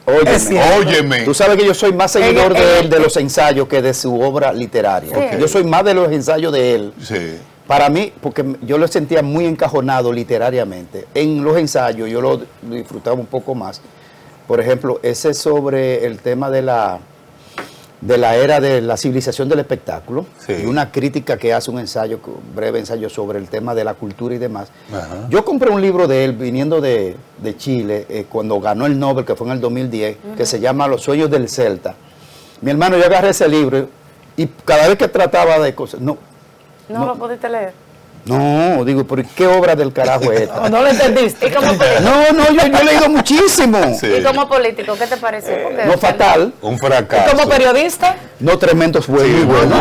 S5: Óyeme.
S3: Tú sabes que yo soy más seguidor de los ensayos que de su obra literaria. Sí. Yo soy más de los ensayos de él.
S5: Sí.
S3: Para mí, porque yo lo sentía muy encajonado literariamente. En los ensayos yo lo disfrutaba un poco más. Por ejemplo, ese sobre el tema de la era de la civilización del espectáculo, sí, y una crítica que hace un breve ensayo sobre el tema de la cultura y demás. Ajá. Yo compré un libro de él viniendo de Chile, cuando ganó el Nobel, que fue en el 2010, que se llama Los sueños del Celta. Mi hermano, yo agarré ese libro y cada vez que trataba de cosas, no
S2: lo pudiste leer.
S3: No, digo, ¿pero qué obra del carajo es esta?
S2: No lo entendiste. ¿Y como político?
S3: No, yo he leído muchísimo.
S2: Sí. ¿Y como político, qué te pareció?
S3: No, fatal.
S5: Un fracaso.
S4: ¿Y como periodista?
S3: No, tremendo fue. Sí, muy bueno.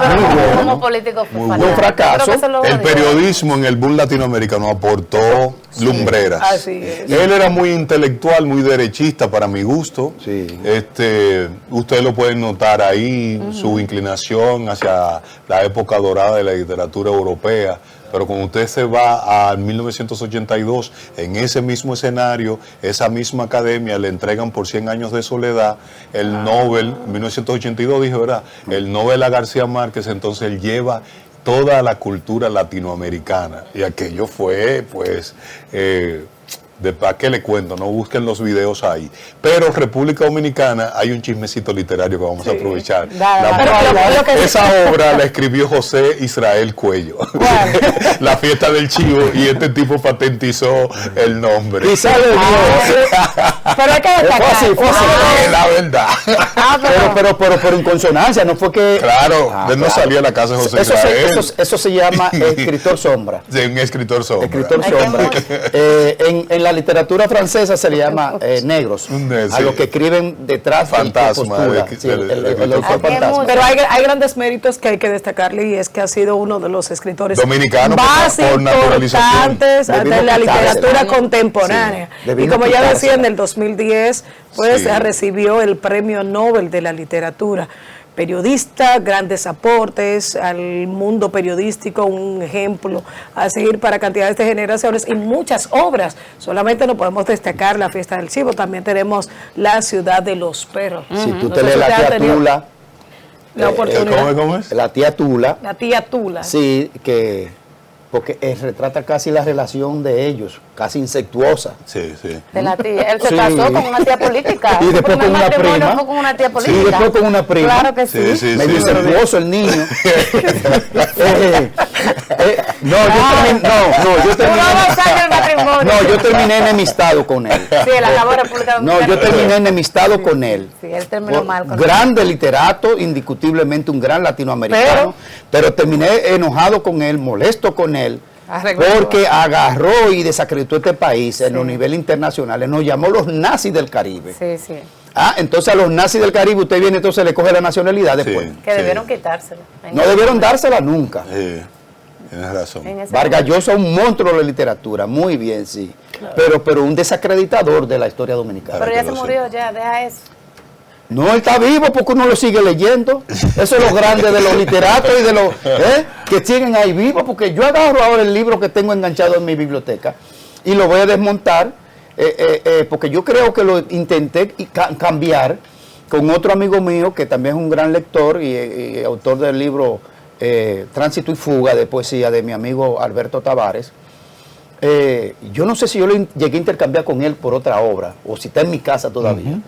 S2: Pero como político fue fatal.
S3: Un fracaso.
S5: El periodismo en el boom latinoamericano aportó lumbreras.
S4: Así es.
S5: Él era muy intelectual, muy derechista para mi gusto. Sí. Ustedes lo pueden notar ahí, su inclinación hacia la época dorada de la literatura europea. Pero cuando usted se va a 1982, en ese mismo escenario, esa misma academia le entregan por 100 años de soledad el Nobel, 1982 dije, ¿verdad? El Nobel a García Márquez, entonces él lleva toda la cultura latinoamericana. Y aquello fue, pues, ¿Para qué le cuento? No busquen los videos ahí. Pero República Dominicana hay un chismecito literario que vamos a aprovechar. Esa obra la escribió José Israel Cuello. La fiesta del chivo, y este tipo patentizó el nombre.
S3: Y sale
S2: Pero hay que destacar.
S5: La verdad.
S3: pero en consonancia, no fue que...
S5: Claro, él no salía a la casa de José Israel.
S3: Eso se llama escritor sombra.
S5: Sí, un escritor sombra.
S3: Escritor sombra. En la literatura francesa se le llama negros, a los que escriben detrás
S5: fantasma,
S4: Pero hay grandes méritos que hay que destacarle, y es que ha sido uno de los escritores
S5: dominicanos
S4: más importantes de la literatura contemporánea. Y como ya decía, en el 2010 pues recibió el Premio Nobel de la Literatura. Periodista, grandes aportes al mundo periodístico, un ejemplo a seguir para cantidades de generaciones y muchas obras. Solamente no podemos destacar La Fiesta del Chivo, también tenemos La Ciudad de los Perros.
S3: Si tú te lees La Tía Tula,
S4: la oportunidad.
S5: ¿Cómo es?
S3: La Tía Tula.
S4: La Tía Tula.
S3: Sí, porque retrata casi la relación de ellos, casi insectuosa.
S5: Sí, sí.
S2: De la tía. Él se casó con una tía política.
S3: Y después con una prima.
S2: Fue con una tía política.
S3: Sí, después con una prima.
S2: Claro que sí.
S3: Medio insectuoso el niño. Yo terminé enemistado con él.
S2: Sí, él acabó en República Dominicana.
S3: Yo terminé enemistado con él.
S2: Sí, él terminó mal con
S3: grande literato, indiscutiblemente un gran latinoamericano, pero terminé enojado con él, molesto con él, porque agarró y desacreditó este país en los niveles internacionales, nos llamó los nazis del Caribe.
S2: Sí, sí.
S3: Entonces a los nazis del Caribe usted viene, entonces le coge la nacionalidad después.
S2: Que debieron quitársela.
S3: No debieron dársela nunca.
S5: Sí, tienes razón.
S3: Vargas Llosa, un monstruo de la literatura, muy bien, sí. Claro. Pero un desacreditador de la historia dominicana.
S2: Pero ya se murió, ya, deja eso.
S3: No, él está vivo porque uno lo sigue leyendo. Eso es lo grande de los literatos y de los que siguen ahí vivos, porque yo agarro ahora el libro que tengo enganchado en mi biblioteca y lo voy a desmontar, porque yo creo que lo intenté cambiar con otro amigo mío que también es un gran lector y autor del libro Tránsito y Fuga, de poesía, de mi amigo Alberto Tavares. Yo no sé si yo lo llegué a intercambiar con él por otra obra o si está en mi casa todavía.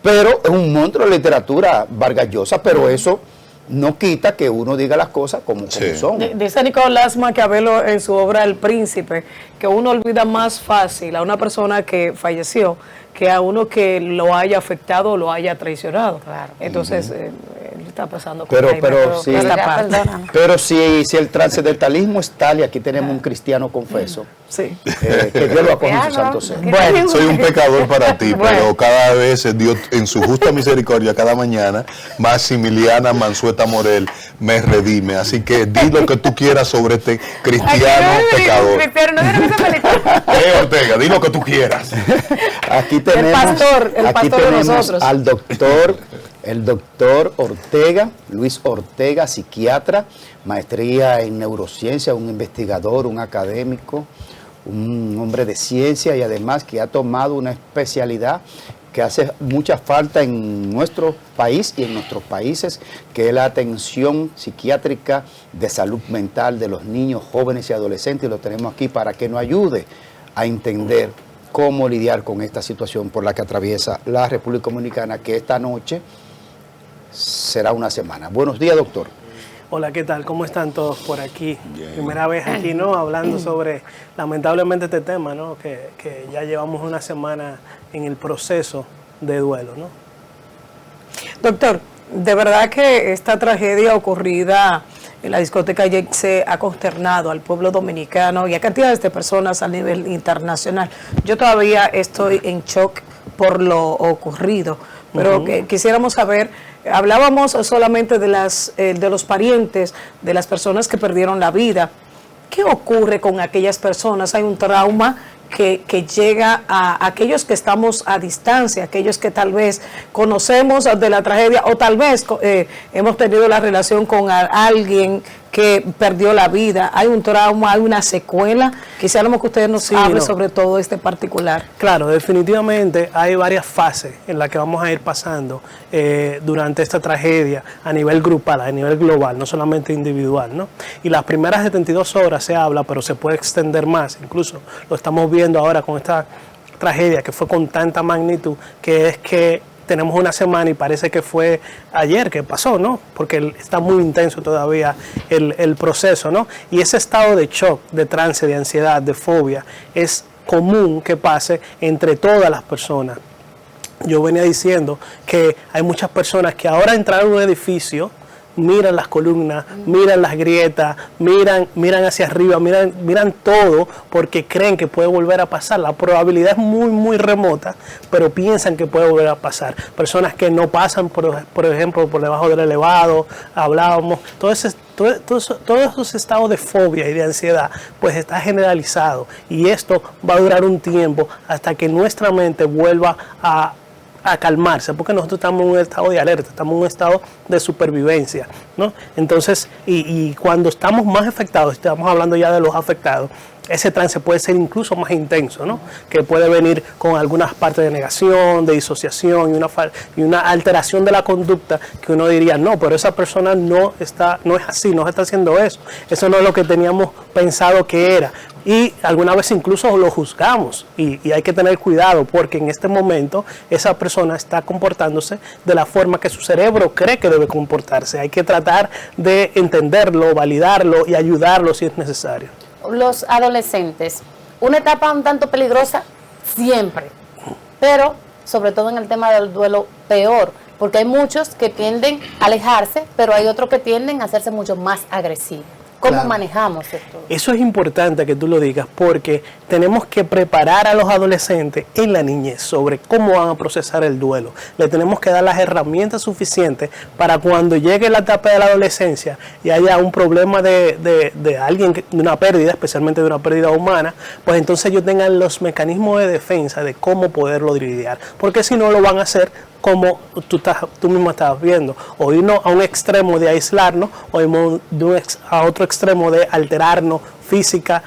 S3: Pero es un monstruo de literatura, Vargas Llosa, pero eso no quita que uno diga las cosas como son.
S4: Dice Nicolás Maquiavelo en su obra El Príncipe que uno olvida más fácil a una persona que falleció que a uno que lo haya afectado o lo haya traicionado. Claro. Entonces, él está pasando por ahí,
S3: pero si el trascendentalismo es tal, y aquí tenemos un cristiano confeso, que Dios lo acoge en su santo ser.
S5: Bueno, soy un pecador para ti, pero cada vez Dios, en su justa misericordia, cada mañana, Maximiliana Mansueta Morel me redime. Así que di lo que tú quieras sobre este cristiano pecador. Ortega, di lo que tú quieras.
S3: Aquí tenemos,
S4: el pastor de nosotros,
S3: el doctor Ortega, Luis Ortega, psiquiatra, maestría en neurociencia, un investigador, un académico, un hombre de ciencia y además que ha tomado una especialidad que hace mucha falta en nuestro país y en nuestros países, que es la atención psiquiátrica de salud mental de los niños, jóvenes y adolescentes, y lo tenemos aquí para que nos ayude a entender cómo lidiar con esta situación por la que atraviesa la República Dominicana, que esta noche será una semana. Buenos días, doctor.
S8: Hola, ¿qué tal? ¿Cómo están todos por aquí? Bien. Primera vez aquí, ¿no? Hablando sobre, lamentablemente, este tema, ¿no? Que ya llevamos una semana en el proceso de duelo, ¿no?
S4: Doctor, de verdad que esta tragedia ocurrida en la discoteca se ha consternado al pueblo dominicano y a cantidades de personas a nivel internacional. Yo todavía estoy en shock por lo ocurrido, pero quisiéramos saber, hablábamos solamente de los parientes, de las personas que perdieron la vida. ¿Qué ocurre con aquellas personas? Hay un trauma que llega a aquellos que estamos a distancia, aquellos que tal vez conocemos de la tragedia o tal vez hemos tenido la relación con alguien que perdió la vida, hay un trauma, hay una secuela. Quisiéramos que ustedes nos hablen sobre todo este particular.
S8: Claro, definitivamente hay varias fases en las que vamos a ir pasando durante esta tragedia a nivel grupal, a nivel global, no solamente individual, ¿no? Y las primeras 72 horas se habla, pero se puede extender más, incluso lo estamos viendo ahora con esta tragedia que fue con tanta magnitud, que es que tenemos una semana y parece que fue ayer que pasó, ¿no? Porque está muy intenso todavía el proceso, ¿no? Y ese estado de shock, de trance, de ansiedad, de fobia, es común que pase entre todas las personas. Yo venía diciendo que hay muchas personas que ahora entrar a un edificio, miran las columnas, miran las grietas, miran hacia arriba, miran todo porque creen que puede volver a pasar. La probabilidad es muy, muy remota, pero piensan que puede volver a pasar. Personas que no pasan, por ejemplo, por debajo del elevado, hablábamos, todos esos estados de fobia y de ansiedad, pues está generalizado. Y esto va a durar un tiempo hasta que nuestra mente vuelva a calmarse, porque nosotros estamos en un estado de alerta, estamos en un estado de supervivencia, ¿no? Entonces, y cuando estamos más afectados, estamos hablando ya de los afectados, ese trance puede ser incluso más intenso, ¿no? Que puede venir con algunas partes de negación, de disociación y una alteración de la conducta que uno diría, no, pero esa persona no es así, no está haciendo eso no es lo que teníamos pensado que era. Y alguna vez incluso lo juzgamos y hay que tener cuidado porque en este momento esa persona está comportándose de la forma que su cerebro cree que debe comportarse. Hay que tratar de entenderlo, validarlo y ayudarlo si es necesario.
S2: Los adolescentes, una etapa un tanto peligrosa siempre, pero sobre todo en el tema del duelo peor, porque hay muchos que tienden a alejarse, pero hay otros que tienden a hacerse mucho más agresivos. ¿Cómo manejamos esto?
S8: Eso es importante que tú lo digas porque tenemos que preparar a los adolescentes en la niñez sobre cómo van a procesar el duelo. Le tenemos que dar las herramientas suficientes para cuando llegue la etapa de la adolescencia y haya un problema de alguien, de una pérdida, especialmente de una pérdida humana, pues entonces ellos tengan los mecanismos de defensa de cómo poderlo lidiar. Porque si no lo van a hacer como tú mismo estabas viendo, o irnos a un extremo de aislarnos, o irnos a otro extremo de alterarnos física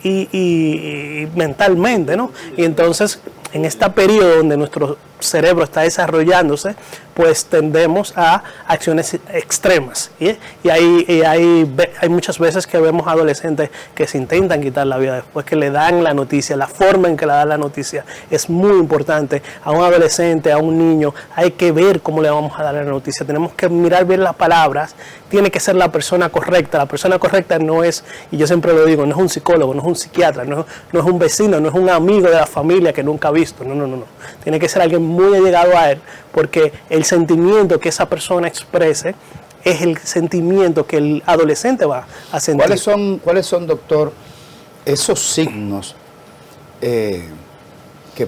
S8: y mentalmente, ¿no? Y entonces, en este periodo donde nuestro cerebro está desarrollándose, pues tendemos a acciones extremas. Y hay muchas veces que vemos adolescentes que se intentan quitar la vida después que le dan la noticia. La forma en que le dan la noticia es muy importante. A un adolescente, a un niño, hay que ver cómo le vamos a dar la noticia. Tenemos que mirar bien las palabras. Tiene que ser la persona correcta. La persona correcta no es, y yo siempre lo digo, no es un psicólogo, no es un psiquiatra, no es un vecino, no es un amigo de la familia que nunca ha visto. No. Tiene que ser alguien muy allegado a él, porque el sentimiento que esa persona exprese es el sentimiento que el adolescente va a sentir.
S3: ¿Cuáles son, doctor, esos signos que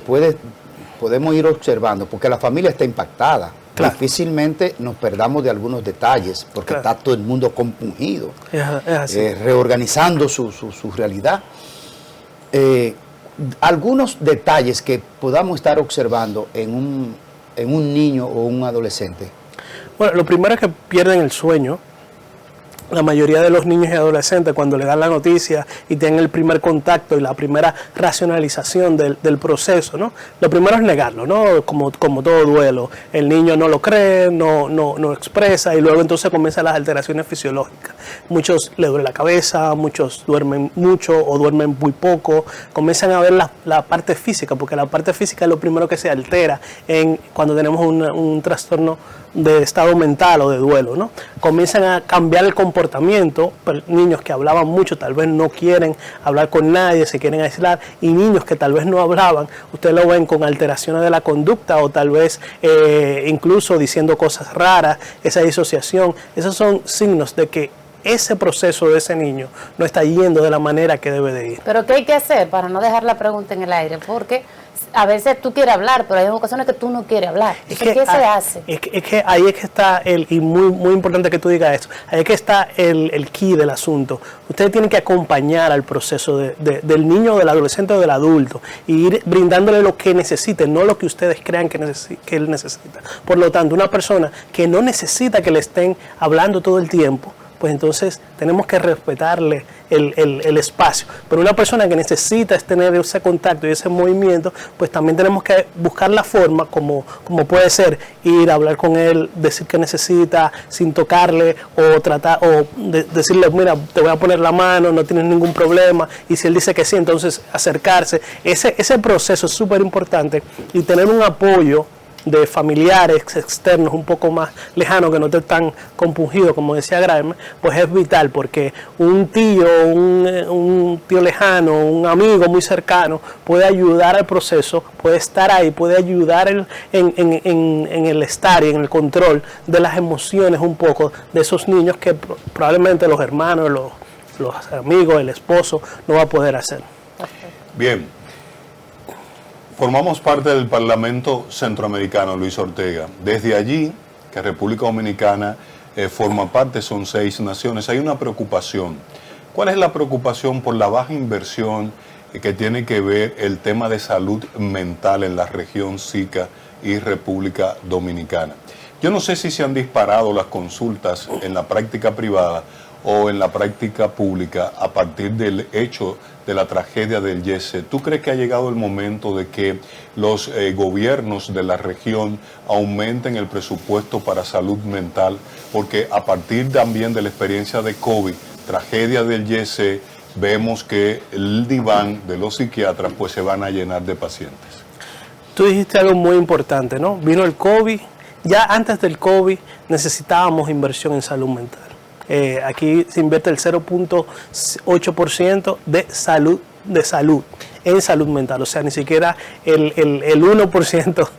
S3: podemos ir observando? Porque la familia está impactada. Claro. Difícilmente nos perdamos de algunos detalles, porque está todo el mundo compungido,
S8: es así.
S3: Reorganizando su realidad. Algunos detalles que podamos estar observando en un niño o un adolescente.
S8: Bueno, lo primero es que pierden el sueño. La mayoría de los niños y adolescentes, cuando le dan la noticia y tienen el primer contacto y la primera racionalización del proceso, ¿no? Lo primero es negarlo, ¿no? Como todo duelo. El niño no lo cree, no expresa y luego entonces comienzan las alteraciones fisiológicas. Muchos le duele la cabeza, muchos duermen mucho o duermen muy poco. Comienzan a ver la parte física, porque la parte física es lo primero que se altera cuando tenemos un trastorno de estado mental o de duelo, ¿no? Comienzan a cambiar el comportamiento, niños que hablaban mucho tal vez no quieren hablar con nadie, se quieren aislar, y niños que tal vez no hablaban, ustedes lo ven con alteraciones de la conducta o tal vez incluso diciendo cosas raras, esa disociación. Esos son signos de que ese proceso de ese niño no está yendo de la manera que debe de ir.
S2: Pero ¿qué hay que hacer para no dejar la pregunta en el aire? Porque a veces tú quieres hablar, pero hay ocasiones que tú no quieres hablar. ¿Qué se hace? Es que ahí es que está y muy importante que tú digas esto, ahí es que está el key del asunto. Ustedes tienen que acompañar al proceso del niño, del adolescente o del adulto y ir brindándole lo que necesite, no lo que ustedes crean que él necesita. Por lo tanto, una persona que no necesita que le estén hablando todo el tiempo,
S8: pues entonces tenemos que respetarle el espacio. Pero una persona que necesita tener ese contacto y ese movimiento, pues también tenemos que buscar la forma, como puede ser ir a hablar con él, decir que necesita sin tocarle, o tratar, o decirle, mira, te voy a poner la mano, no tienes ningún problema, y si él dice que sí, entonces acercarse. Ese proceso es súper importante, y tener un apoyo de familiares externos un poco más lejanos, que no estén tan compungidos, como decía Graeme, pues es vital, porque un tío, un tío lejano, un amigo muy cercano puede ayudar al proceso, puede estar ahí, puede ayudar en el estar y en el control de las emociones un poco de esos niños que probablemente los hermanos, los amigos, el esposo no va a poder hacer.
S5: Bien. Formamos parte del Parlamento Centroamericano, Luis Ortega. Desde allí, que República Dominicana forma parte, son 6 naciones, hay una preocupación. ¿Cuál es la preocupación por la baja inversión que tiene que ver el tema de salud mental en la región SICA y República Dominicana? Yo no sé si se han disparado las consultas en la práctica privada o en la práctica pública a partir del hecho de la tragedia del Yese. ¿Tú crees que ha llegado el momento de que los gobiernos de la región aumenten el presupuesto para salud mental? Porque a partir también de la experiencia de COVID, tragedia del Yese, vemos que el diván de los psiquiatras pues se van a llenar de pacientes.
S8: Tú dijiste algo muy importante, ¿no? Vino el COVID, ya antes del COVID necesitábamos inversión en salud mental. Aquí se invierte el 0.8% de salud en salud mental, o sea, ni siquiera el 1%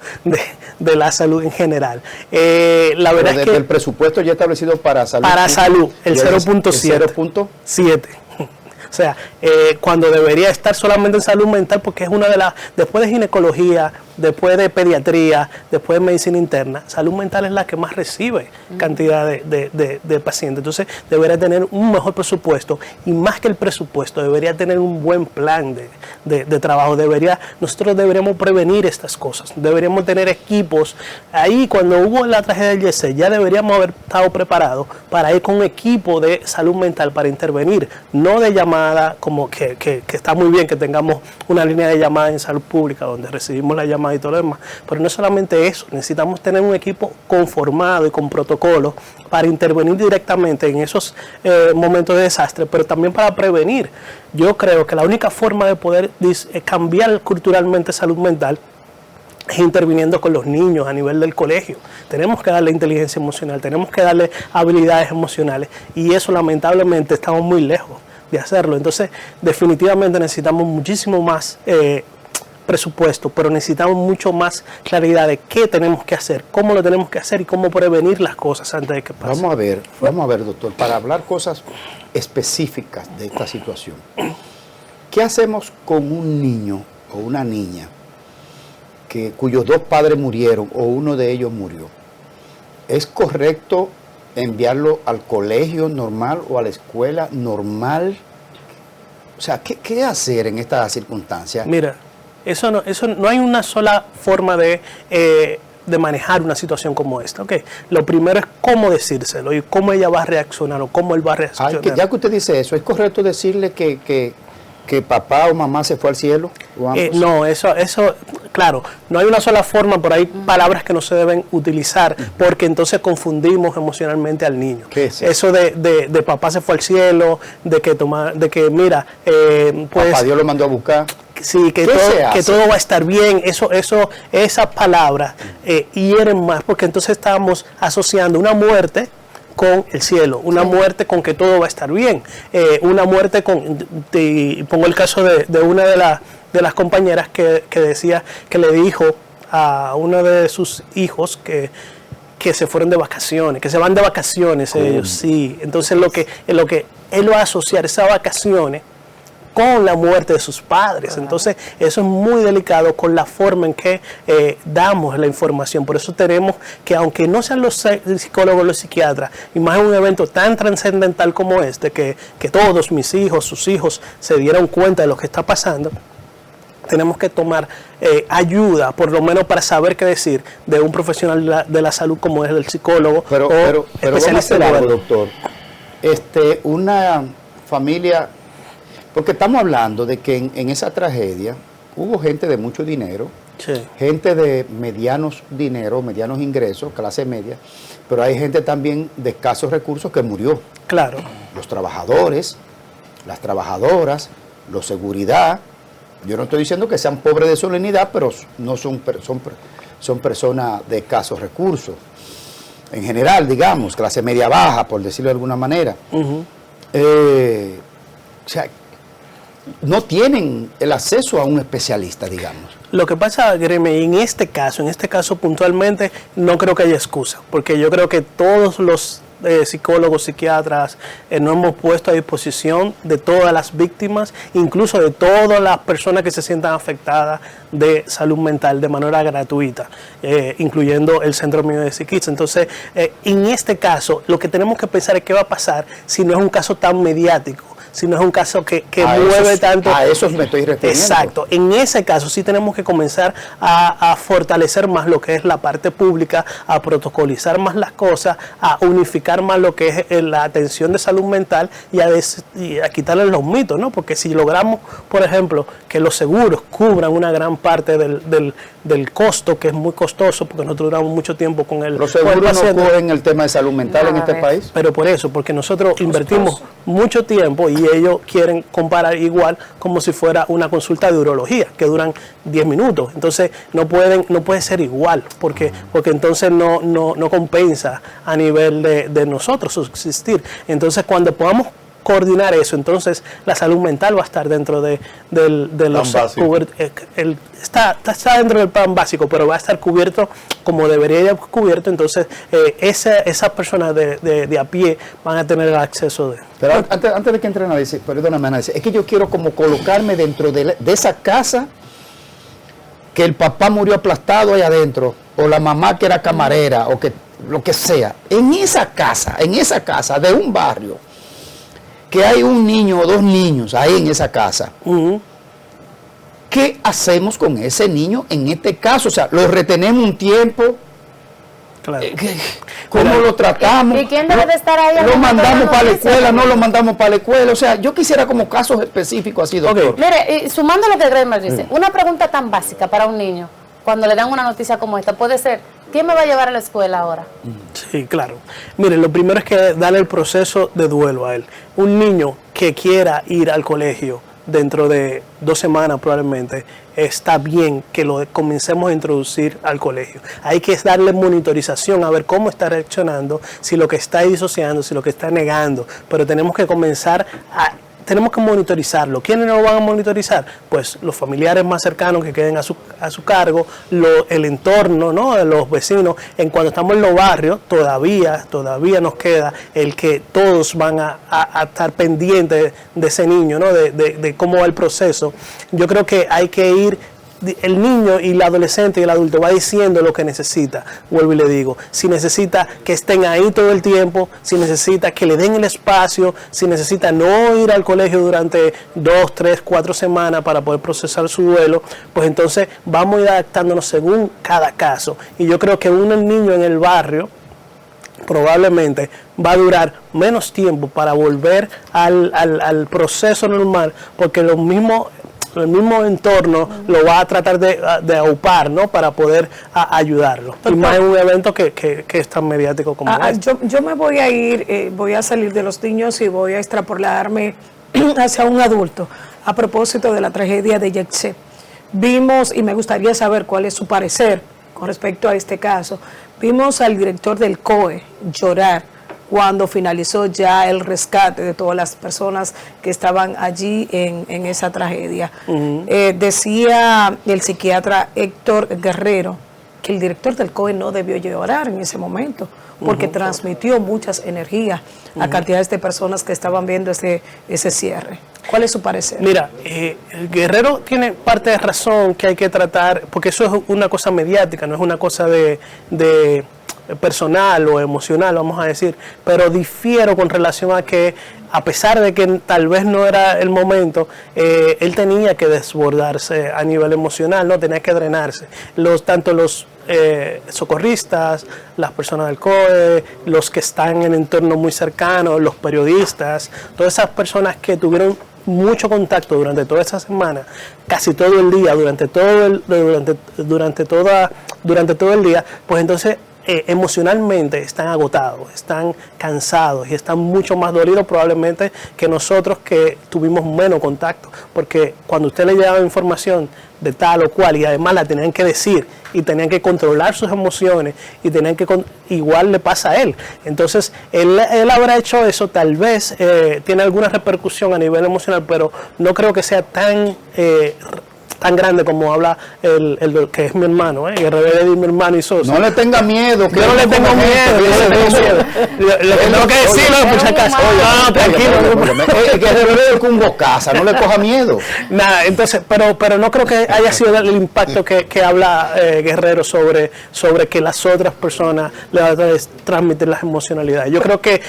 S8: de la salud en general. La verdad es que
S3: el presupuesto ya establecido para salud.
S8: Para salud, el 0.7. O sea, cuando debería estar solamente en salud mental, porque es una de las, después de ginecología, después de pediatría, después de medicina interna, salud mental es la que más recibe cantidad de pacientes. Entonces debería tener un mejor presupuesto, y más que el presupuesto, debería tener un buen plan de trabajo. Nosotros deberíamos prevenir estas cosas, deberíamos tener equipos. Ahí cuando hubo la tragedia del Yese, ya deberíamos haber estado preparados para ir con un equipo de salud mental para intervenir, no de llamada, como que está muy bien que tengamos una línea de llamada en salud pública donde recibimos la llamada y todo lo demás, pero no es solamente eso, necesitamos tener un equipo conformado y con protocolos para intervenir directamente en esos momentos de desastre, pero también para prevenir. Yo creo que la única forma de poder cambiar culturalmente salud mental es interviniendo con los niños a nivel del colegio. Tenemos que darle inteligencia emocional, tenemos que darle habilidades emocionales, y eso lamentablemente estamos muy lejos de hacerlo. Entonces definitivamente necesitamos muchísimo más presupuesto, pero necesitamos mucho más claridad de qué tenemos que hacer, cómo lo tenemos que hacer y cómo prevenir las cosas antes de que pasen.
S3: Vamos a ver, doctor, para hablar cosas específicas de esta situación. ¿Qué hacemos con un niño o una niña cuyos 2 padres murieron o uno de ellos murió? ¿Es correcto enviarlo al colegio normal o a la escuela normal? O sea, ¿qué hacer en esta circunstancia?
S8: Mira, eso no hay una sola forma de manejar una situación como esta. ¿Okay? Lo primero es cómo decírselo y cómo ella va a reaccionar o cómo él va a reaccionar.
S3: Ya que usted dice eso, ¿es correcto decirle que papá o mamá se fue al cielo?
S8: No, eso, claro, no hay una sola forma, pero hay palabras que no se deben utilizar, porque entonces confundimos emocionalmente al niño.
S3: ¿Qué es
S8: eso de papá se fue al cielo, de que mira, pues
S3: papá Dios lo mandó a buscar.
S8: Sí, que todo va a estar bien. Esas palabras hieren más, porque entonces estamos asociando una muerte con el cielo, una muerte con que todo va a estar bien, una muerte pongo el caso de una de las compañeras que decía que le dijo a uno de sus hijos que se fueron de vacaciones, que se van de vacaciones ellos, sí. Entonces lo que él va a asociar esas vacaciones con la muerte de sus padres. Entonces eso es muy delicado con la forma en que damos la información. Por eso tenemos que, aunque no sean los psicólogos, los psiquiatras, y más en un evento tan trascendental como este, que todos mis hijos, sus hijos, se dieron cuenta de lo que está pasando, tenemos que tomar ayuda, por lo menos para saber qué decir, de un profesional de la salud como es el psicólogo
S3: pero especialista
S8: en
S3: algo, doctor. una familia, porque estamos hablando de que en esa tragedia hubo gente de mucho dinero,
S8: Sí.
S3: gente de medianos dinero, medianos ingresos, clase media, pero hay gente también de escasos recursos que murió.
S8: Claro.
S3: Los trabajadores, las trabajadoras, los seguridad. Yo no estoy diciendo que sean pobres de solemnidad, pero no son personas de escasos recursos. En general, digamos, clase media baja, por decirlo de alguna manera.
S8: Ujú.
S3: O sea, no tienen el acceso a un especialista, digamos.
S8: Lo que pasa, Greme, en este caso puntualmente, no creo que haya excusa, porque yo creo que todos los psicólogos, psiquiatras, nos hemos puesto a disposición de todas las víctimas, incluso de todas las personas que se sientan afectadas de salud mental de manera gratuita, incluyendo el Centro Mío de Psiquiatría. Entonces, en este caso, lo que tenemos que pensar es qué va a pasar si no es un caso tan mediático, si no es un caso que mueve tanto.
S3: A eso me estoy refiriendo.
S8: Exacto. En ese caso sí tenemos que comenzar a fortalecer más lo que es la parte pública, a protocolizar más las cosas, a unificar más lo que es la atención de salud mental y a quitarle los mitos, ¿no? Porque si logramos, por ejemplo, que los seguros cubran una gran parte del costo, que es muy costoso, porque nosotros duramos mucho tiempo con el
S3: Los seguros no cubren el tema de salud mental en este país.
S8: Pero por eso, porque nosotros invertimos mucho tiempo y ellos quieren comparar igual como si fuera una consulta de urología, que duran 10 minutos. Entonces no puede ser igual, porque entonces no compensa a nivel de nosotros subsistir. Entonces cuando podamos coordinar eso, entonces la salud mental va a estar dentro de los está dentro del plan básico, pero va a estar cubierto como debería ir cubierto. Entonces esas personas de a pie van a tener el acceso de.
S3: Pero antes de que entre a decir, perdóname, Ana, es que yo quiero como colocarme dentro de esa casa que el papá murió aplastado ahí adentro, o la mamá que era camarera, o que lo que sea. En esa casa de un barrio, que hay un niño o dos niños ahí en esa casa. ¿Qué hacemos con ese niño en este caso? O sea, lo retenemos un tiempo.
S8: Claro.
S3: ¿Cómo lo tratamos?
S2: ¿Y quién debe de estar ahí?
S3: ¿Lo mandamos para la escuela? ¿No lo mandamos para la escuela? O sea, yo quisiera como casos específicos así, doctor.
S8: Okay.
S2: Mire, y sumando lo que Gremer dice, una pregunta tan básica para un niño, cuando le dan una noticia como esta, puede ser, ¿quién me va a llevar a la escuela ahora?
S8: Sí, claro. Mire, lo primero es que darle el proceso de duelo a él. Un niño que quiera ir al colegio dentro de 2 semanas probablemente, está bien que lo comencemos a introducir al colegio. Hay que darle monitorización a ver cómo está reaccionando, si lo que está disociando, si lo que está negando, pero tenemos que comenzar tenemos que monitorizarlo. ¿Quiénes lo van a monitorizar? Pues los familiares más cercanos que queden a su cargo, el entorno, ¿no? Los vecinos. En cuando estamos en los barrios, todavía nos queda el que todos van a estar pendientes de ese niño, ¿no? De cómo va el proceso. Yo creo que hay que ir. El niño y el adolescente y el adulto va diciendo lo que necesita. Vuelvo y le digo, si necesita que estén ahí todo el tiempo, si necesita que le den el espacio, si necesita no ir al colegio durante 2, 3, 4 semanas para poder procesar su duelo, pues entonces vamos a ir adaptándonos según cada caso. Y yo creo que un niño en el barrio probablemente va a durar menos tiempo para volver al proceso normal, porque el mismo entorno lo va a tratar de aupar, ¿no? Para poder ayudarlo. Y más en un evento que es tan mediático como este.
S4: Yo me voy a ir, voy a salir de los niños y voy a extrapolarme hacia un adulto. A propósito de la tragedia de Yexé, vimos, y me gustaría saber cuál es su parecer con respecto a este caso, vimos al director del COE llorar cuando finalizó ya el rescate de todas las personas que estaban allí en esa tragedia. Decía el psiquiatra Héctor Guerrero que el director del COE no debió llorar en ese momento, porque transmitió muchas energías a cantidades de personas que estaban viendo ese cierre. ¿Cuál es su parecer?
S8: Mira, Guerrero tiene parte de razón que hay que tratar, porque eso es una cosa mediática, no es una cosa de personal o emocional, vamos a decir, pero difiero con relación a que, a pesar de que tal vez no era el momento, él tenía que desbordarse a nivel emocional, no tenía que drenarse. Tanto los socorristas, las personas del COE, los que están en entorno muy cercano, los periodistas, todas esas personas que tuvieron mucho contacto durante toda esa semana, casi todo el día, durante todo el día, pues entonces emocionalmente están agotados, están cansados y están mucho más dolidos probablemente que nosotros que tuvimos menos contacto, porque cuando usted le llevaba información de tal o cual y además la tenían que decir y tenían que controlar sus emociones y tenían que igual le pasa a él. Entonces él habrá hecho eso, tal vez tiene alguna repercusión a nivel emocional, pero no creo que sea tan grande como habla el que es mi hermano, el rebelde de mi hermano y Sosa.
S3: No le tenga miedo.
S8: Yo no le tengo miedo, yo no le tengo miedo. Lo que tengo que decirlo es por si acaso. No, tranquilo.
S3: Que el rebelde con bocaza, no le coja miedo.
S8: Nada, entonces, pero no creo que haya sido el impacto que habla Guerrero sobre que las otras personas le van a transmitir las emocionalidades. Yo creo que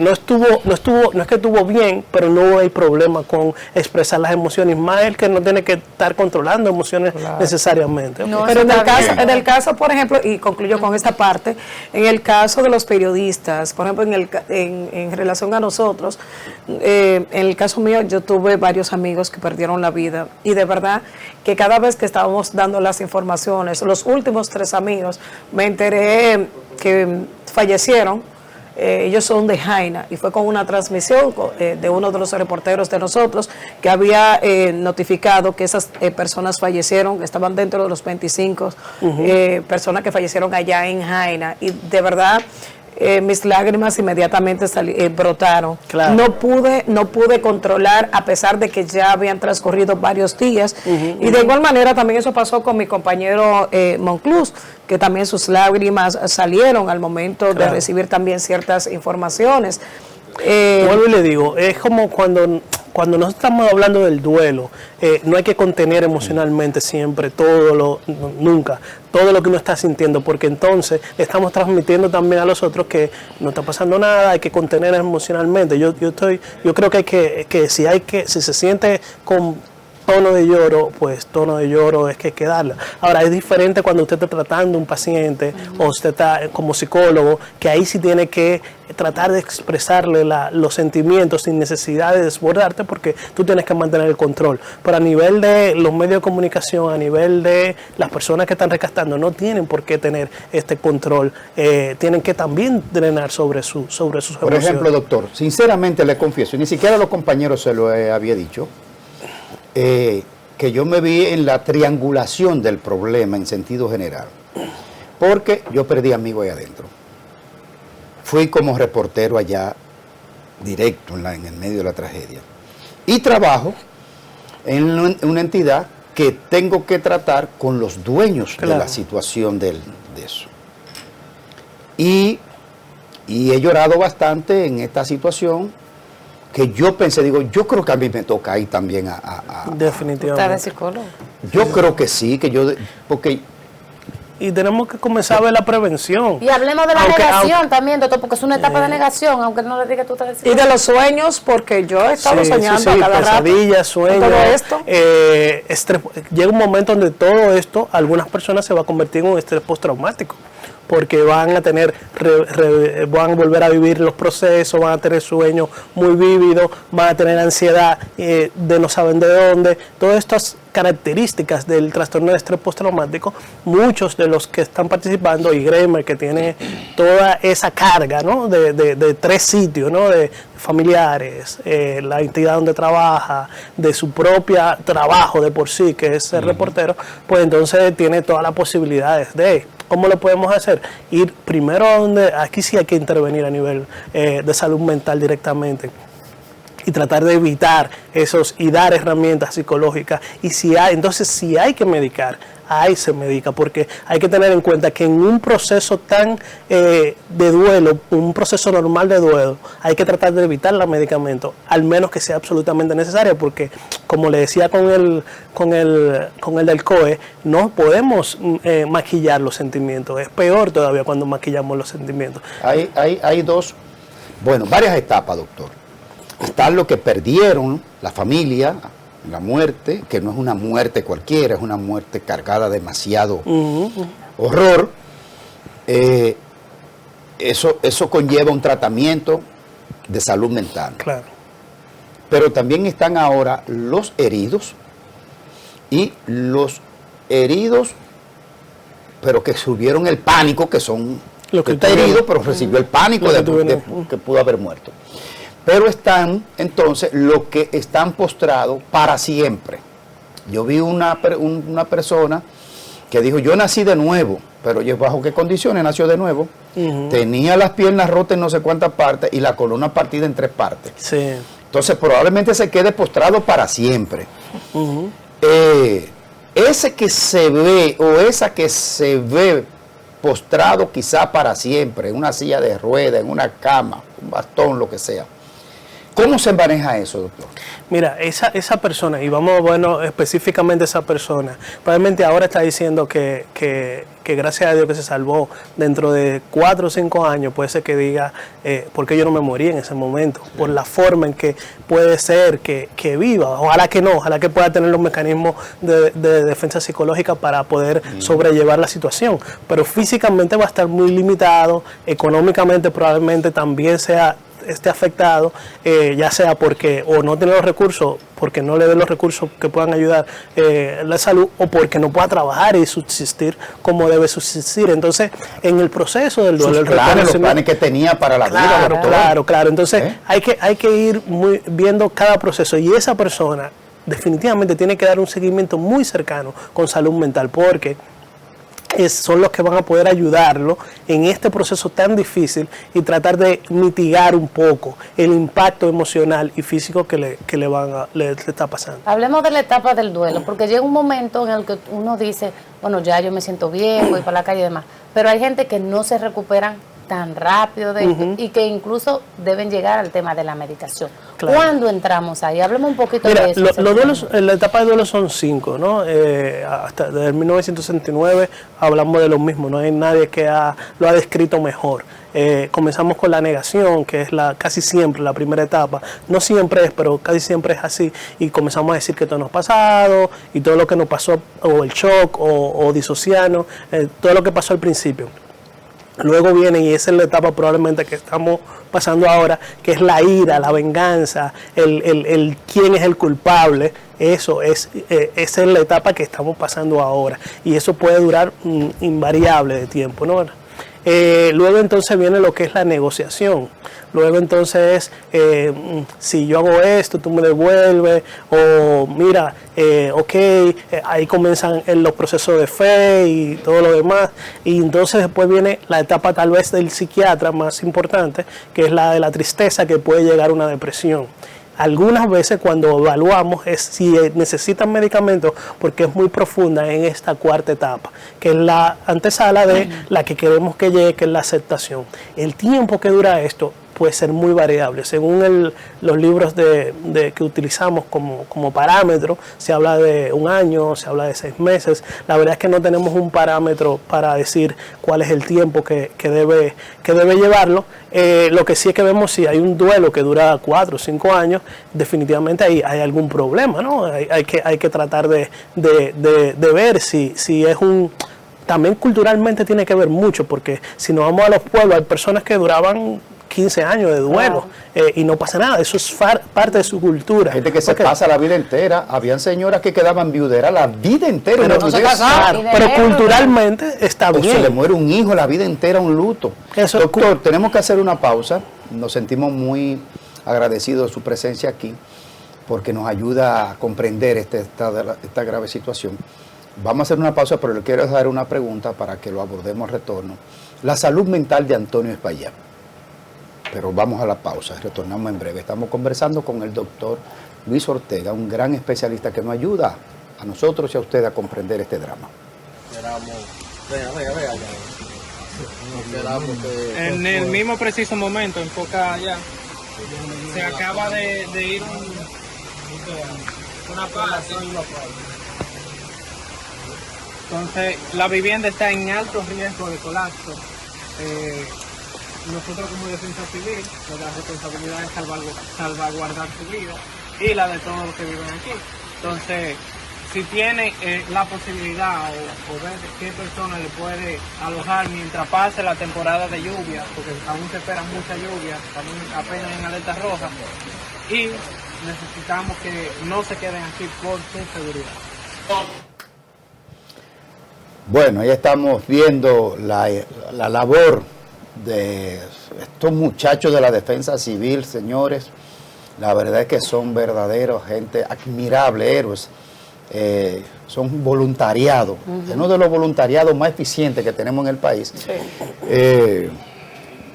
S8: no es que estuvo bien, pero no hay problema con expresar las emociones, más el que no tiene que estar controlando emociones necesariamente.
S4: No, pero en el caso, por ejemplo, y concluyo con esta parte, en el caso de los periodistas, por ejemplo, en relación a nosotros, en el caso mío, yo tuve varios amigos que perdieron la vida y de verdad que cada vez que estábamos dando las informaciones, los últimos 3 amigos, me enteré que fallecieron. Ellos son de Jaina y fue con una transmisión de uno de los reporteros de nosotros que había notificado que esas personas fallecieron, que estaban dentro de los 25 personas que fallecieron allá en Jaina, y de verdad mis lágrimas inmediatamente brotaron. Claro. No pude controlar, a pesar de que ya habían transcurrido varios días. Y de igual manera también eso pasó con mi compañero Monclús, que también sus lágrimas salieron al momento de recibir también ciertas informaciones.
S8: Vuelvo y le digo, es como cuando no estamos hablando del duelo, no hay que contener emocionalmente siempre nunca todo lo que uno está sintiendo, porque entonces estamos transmitiendo también a los otros que no está pasando nada, hay que contener emocionalmente. Yo creo que si se siente con tono de lloro, pues tono de lloro es que hay que darla. Ahora, es diferente cuando usted está tratando a un paciente o usted está como psicólogo, que ahí sí tiene que tratar de expresarle los sentimientos sin necesidad de desbordarte, porque tú tienes que mantener el control. Pero a nivel de los medios de comunicación, a nivel de las personas que están rescatando, no tienen por qué tener este control. Tienen que también drenar sobre sus emociones.
S3: Por ejemplo, doctor, sinceramente le confieso, y ni siquiera a los compañeros se lo había dicho, que yo me vi en la triangulación del problema en sentido general, porque yo perdí amigos ahí adentro. Fui como reportero allá, directo en el medio de la tragedia, y trabajo en una entidad que tengo que tratar con los dueños de la situación de eso. Y he llorado bastante en esta situación, que yo pensé, yo creo que a mí me toca ahí también
S8: definitivamente.
S2: ¿Usted es psicólogo?
S3: Yo creo que sí, porque...
S8: Y tenemos que comenzar a ver la prevención.
S2: Y hablemos de la negación también, doctor, porque es una etapa de negación, aunque no le diga tú estás
S4: y de los sueños, porque yo he estado soñando a cada
S8: pesadillas, sueños,
S4: todo esto.
S8: Llega un momento donde todo esto, algunas personas se va a convertir en un estrés postraumático, porque van a volver a vivir los procesos, van a tener sueños muy vívidos, van a tener ansiedad de no saben de dónde. Todas estas características del trastorno de estrés postraumático, muchos de los que están participando, y Gremer, que tiene toda esa carga, ¿no?, de 3 sitios, ¿no?, de familiares, la entidad donde trabaja, de su propio trabajo de por sí, que es ser reportero, pues entonces tiene todas las posibilidades de... ¿Cómo lo podemos hacer? Ir primero a donde, aquí sí hay que intervenir a nivel de salud mental directamente, y tratar de evitar esos y dar herramientas psicológicas. Y si hay que medicar, ahí se medica, porque hay que tener en cuenta que en un proceso tan de duelo, un proceso normal de duelo, hay que tratar de evitar los medicamentos, al menos que sea absolutamente necesario, porque como le decía con el del COE, no podemos maquillar los sentimientos, es peor todavía cuando maquillamos los sentimientos.
S3: Hay varias etapas, doctor. Está lo que perdieron la familia, la muerte, que no es una muerte cualquiera, es una muerte cargada de demasiado horror. Eso conlleva un tratamiento de salud mental.
S8: Claro.
S3: Pero también están ahora los heridos, pero que subieron el pánico, que son los que está herido, pero recibió el pánico de que pudo haber muerto. Pero están entonces los que están postrados para siempre. Yo vi una persona que dijo, yo nací de nuevo, pero ¿bajo qué condiciones nació de nuevo? Tenía las piernas rotas en no sé cuántas partes y la columna partida en 3 partes.
S8: Sí.
S3: Entonces probablemente se quede postrado para siempre. Ese que se ve o esa que se ve postrado quizá para siempre, en una silla de ruedas, en una cama, un bastón, lo que sea. ¿Cómo se maneja eso, doctor?
S8: Mira, esa persona, y vamos, específicamente esa persona, probablemente ahora está diciendo que gracias a Dios que se salvó, dentro de 4 o 5 años puede ser que diga, ¿por qué yo no me morí en ese momento? Por la forma en que puede ser que viva, ojalá que no, ojalá que pueda tener los mecanismos de defensa psicológica para poder sobrellevar la situación, pero físicamente va a estar muy limitado, económicamente probablemente también esté afectado, ya sea porque o no tiene los recursos, porque no le den los recursos que puedan ayudar la salud, o porque no pueda trabajar y subsistir como debe subsistir. Entonces, en el proceso del duelo,
S3: los planes que tenía para la vida.
S8: Claro. Entonces, hay que ir viendo cada proceso, y esa persona definitivamente tiene que dar un seguimiento muy cercano con salud mental, porque son los que van a poder ayudarlo en este proceso tan difícil y tratar de mitigar un poco el impacto emocional y físico que le está pasando.
S2: Hablemos de la etapa del duelo, porque llega un momento en el que uno dice, bueno, ya yo me siento bien, voy para la calle y demás, pero hay gente que no se recuperan tan rápido de esto, y que incluso deben llegar al tema de la medicación. Claro. ¿Cuándo entramos ahí? Hablemos un poquito de eso.
S8: Los duelos, la etapa de duelo son 5, ¿no? Hasta desde 1969 hablamos de lo mismo, no hay nadie que lo ha descrito mejor. Comenzamos con la negación, que es casi siempre la primera etapa. No siempre es, pero casi siempre es así. Y comenzamos a decir que todo nos ha pasado, y todo lo que nos pasó, o el shock, o disociarnos, todo lo que pasó al principio. Luego viene, y esa es la etapa probablemente que estamos pasando ahora, que es la ira, la venganza, el quién es el culpable. Esa es la etapa que estamos pasando ahora, y eso puede durar invariable de tiempo, ¿no? Luego entonces viene lo que es la negociación. Luego entonces si yo hago esto, tú me devuelves, o mira, ahí comienzan los procesos de fe y todo lo demás, y entonces después viene la etapa tal vez del psiquiatra más importante, que es la de la tristeza, que puede llegar a una depresión. Algunas veces cuando evaluamos es si necesitan medicamentos, porque es muy profunda en esta 4ª etapa, que es la antesala de la que queremos que llegue, que es la aceptación. El tiempo que dura esto puede ser muy variable. Según los libros que utilizamos como parámetro, se habla de 1 año, se habla de 6 meses. La verdad es que no tenemos un parámetro para decir cuál es el tiempo que debe llevarlo. Lo que sí es que vemos, si hay un duelo que dura 4 o 5 años, definitivamente hay algún problema, ¿no? Hay que tratar de ver si es un... También culturalmente tiene que ver mucho, porque si nos vamos a los pueblos, hay personas que duraban 15 años de duelo, y no pasa nada, eso es parte de su cultura.
S3: Gente que se pasa la vida entera, habían señoras que quedaban viuderas la vida entera,
S8: pero no se casaron, pero culturalmente está bien.
S3: Se le muere un hijo la vida entera, un luto. Doctor, tenemos que hacer una pausa, nos sentimos muy agradecidos de su presencia aquí, porque nos ayuda a comprender esta grave situación. Vamos a hacer una pausa, pero le quiero dar una pregunta para que lo abordemos al retorno. La salud mental de Antonio Espaillat. Pero vamos a la pausa, retornamos en breve. Estamos conversando con el doctor Luis Ortega, un gran especialista que nos ayuda a nosotros y a usted a comprender este drama.
S9: En el mismo preciso momento, enfoca allá. Se acaba de ir una parte. Entonces, la vivienda está en alto riesgo de colapso. Nosotros como defensa civil, nuestra responsabilidad es salvaguardar su vida y la de todos los que viven aquí. Entonces, si tiene la posibilidad o ver qué persona le puede alojar mientras pase la temporada de lluvia, porque aún se espera mucha lluvia, estamos apenas en alerta roja, y necesitamos que no se queden aquí por su seguridad.
S3: Bueno, ya estamos viendo la labor de estos muchachos de la defensa civil, señores. La verdad es que son verdaderos gente admirable, héroes. Son voluntariados, uno de los voluntariados más eficientes que tenemos en el país. Sí.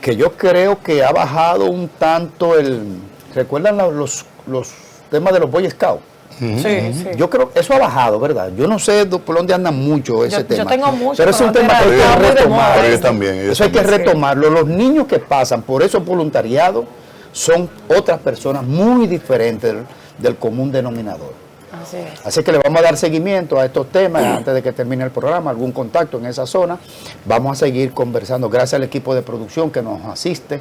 S3: Que yo creo que ha bajado un tanto ¿recuerdan los temas de los Boy Scouts? Sí, sí. Yo creo que eso ha bajado, ¿verdad? Yo no sé por dónde andan mucho ese tema.
S4: Yo tengo mucho.
S3: Pero es un tema que hay que retomar.
S5: Eso
S3: hay que retomarlo. Los niños que pasan por esos voluntariados son otras personas muy diferentes del común denominador. Así que le vamos a dar seguimiento a estos temas antes de que termine el programa, algún contacto en esa zona. Vamos a seguir conversando. Gracias al equipo de producción que nos asiste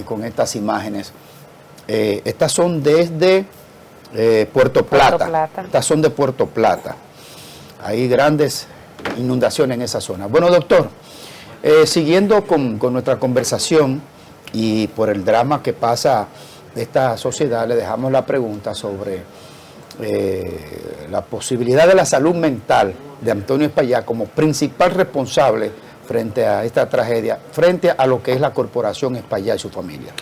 S3: con estas imágenes. Estas son desde Puerto Plata. Estas son de Puerto Plata. Hay grandes inundaciones en esa zona. Bueno, doctor, siguiendo con nuestra conversación y por el drama que pasa esta sociedad, le dejamos la pregunta sobre la posibilidad de la salud mental de Antonio Espaillat como principal responsable frente a esta tragedia, frente a lo que es la corporación Espaillat y su familia.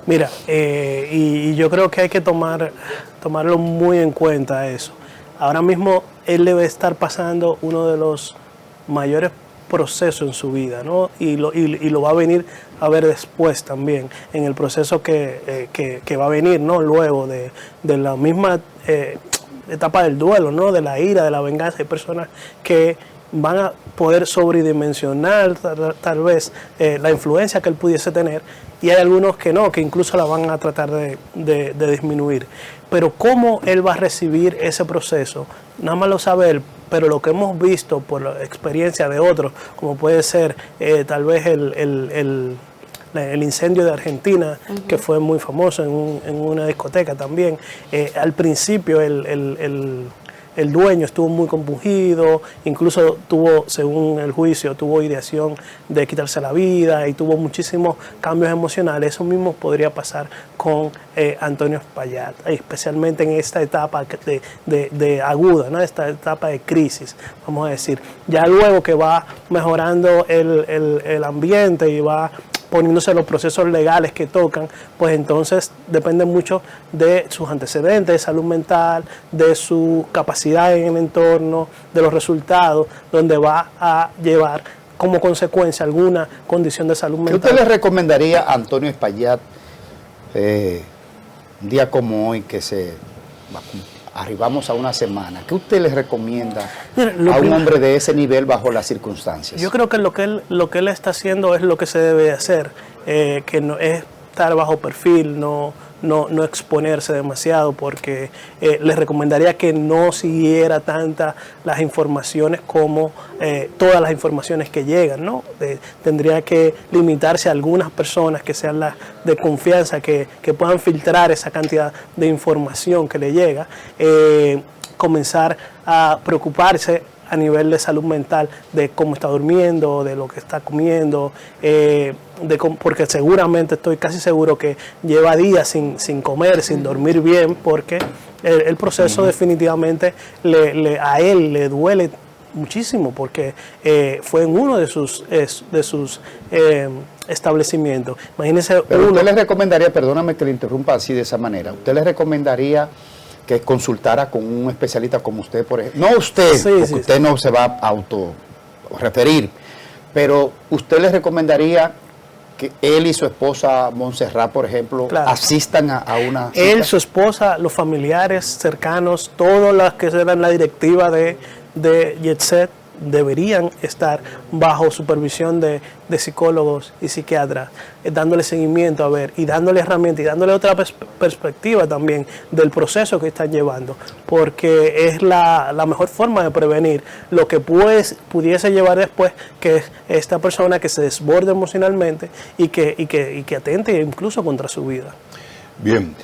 S8: Mira, y yo creo que hay que tomarlo muy en cuenta eso. Ahora mismo él debe estar pasando uno de los mayores procesos en su vida, ¿no? Y lo va a venir a ver después también, en el proceso que va a venir, ¿no? Luego de la misma etapa del duelo, ¿no? De la ira, de la venganza. Hay personas que van a poder sobredimensionar tal vez la influencia que él pudiese tener, y hay algunos que no, que incluso la van a tratar de disminuir. Pero cómo él va a recibir ese proceso, nada más lo sabe él, pero lo que hemos visto por la experiencia de otros, como puede ser tal vez el incendio de Argentina, que fue muy famoso en una discoteca también. Al principio el dueño estuvo muy compungido, incluso tuvo, según el juicio, tuvo ideación de quitarse la vida y tuvo muchísimos cambios emocionales. Eso mismo podría pasar con Antonio Espaillat, especialmente en esta etapa de aguda, ¿no? Esta etapa de crisis, vamos a decir. Ya luego que va mejorando el ambiente y va poniéndose los procesos legales que tocan, pues entonces depende mucho de sus antecedentes de salud mental, de su capacidad en el entorno, de los resultados, donde va a llevar como consecuencia alguna condición de salud mental.
S3: ¿Qué usted le recomendaría a Antonio Espaillat un día como hoy, que arribamos a una semana? ¿Qué usted le recomienda a un hombre de ese nivel bajo las circunstancias?
S8: Yo creo que lo que él está haciendo es lo que se debe hacer, que no es estar bajo perfil, no exponerse demasiado, porque les recomendaría que no siguiera tantas las informaciones como todas las informaciones que llegan, ¿no? Tendría que limitarse a algunas personas que sean las de confianza, que puedan filtrar esa cantidad de información que le llega, comenzar a preocuparse a nivel de salud mental, de cómo está durmiendo, de lo que está comiendo, porque seguramente, estoy casi seguro que lleva días sin comer, sin dormir bien, porque el proceso definitivamente a él le duele muchísimo, porque fue en uno de sus establecimientos. Imagínese.
S3: Pero usted le recomendaría, perdóname que le interrumpa así de esa manera, usted le recomendaría que consultara con un especialista como usted, por ejemplo. No usted, porque usted no se va a autorreferir, pero usted le recomendaría que él y su esposa Montserrat, por ejemplo, asistan a una cita.
S8: Él, su esposa, los familiares cercanos, todos los que eran la directiva de Jet Set, deberían estar bajo supervisión de psicólogos y psiquiatras, dándole seguimiento a ver y dándole herramientas y dándole otra perspectiva también del proceso que están llevando, porque es la mejor forma de prevenir lo que pudiese llevar después, que es esta persona que se desborde emocionalmente y que atente incluso contra su vida.
S5: Bien,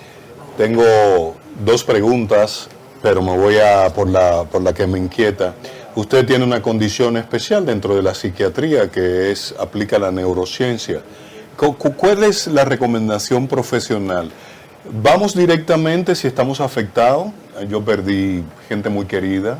S5: tengo 2 preguntas, pero me voy a por la que me inquieta. Usted tiene una condición especial dentro de la psiquiatría que aplica la neurociencia. ¿Cuál es la recomendación profesional? ¿Vamos directamente si estamos afectados? Yo perdí gente muy querida.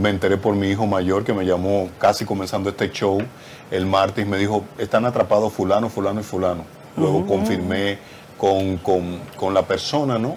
S5: Me enteré por mi hijo mayor que me llamó casi comenzando este show el martes y me dijo, están atrapados fulano, fulano y fulano. Luego confirmé con la persona, ¿no?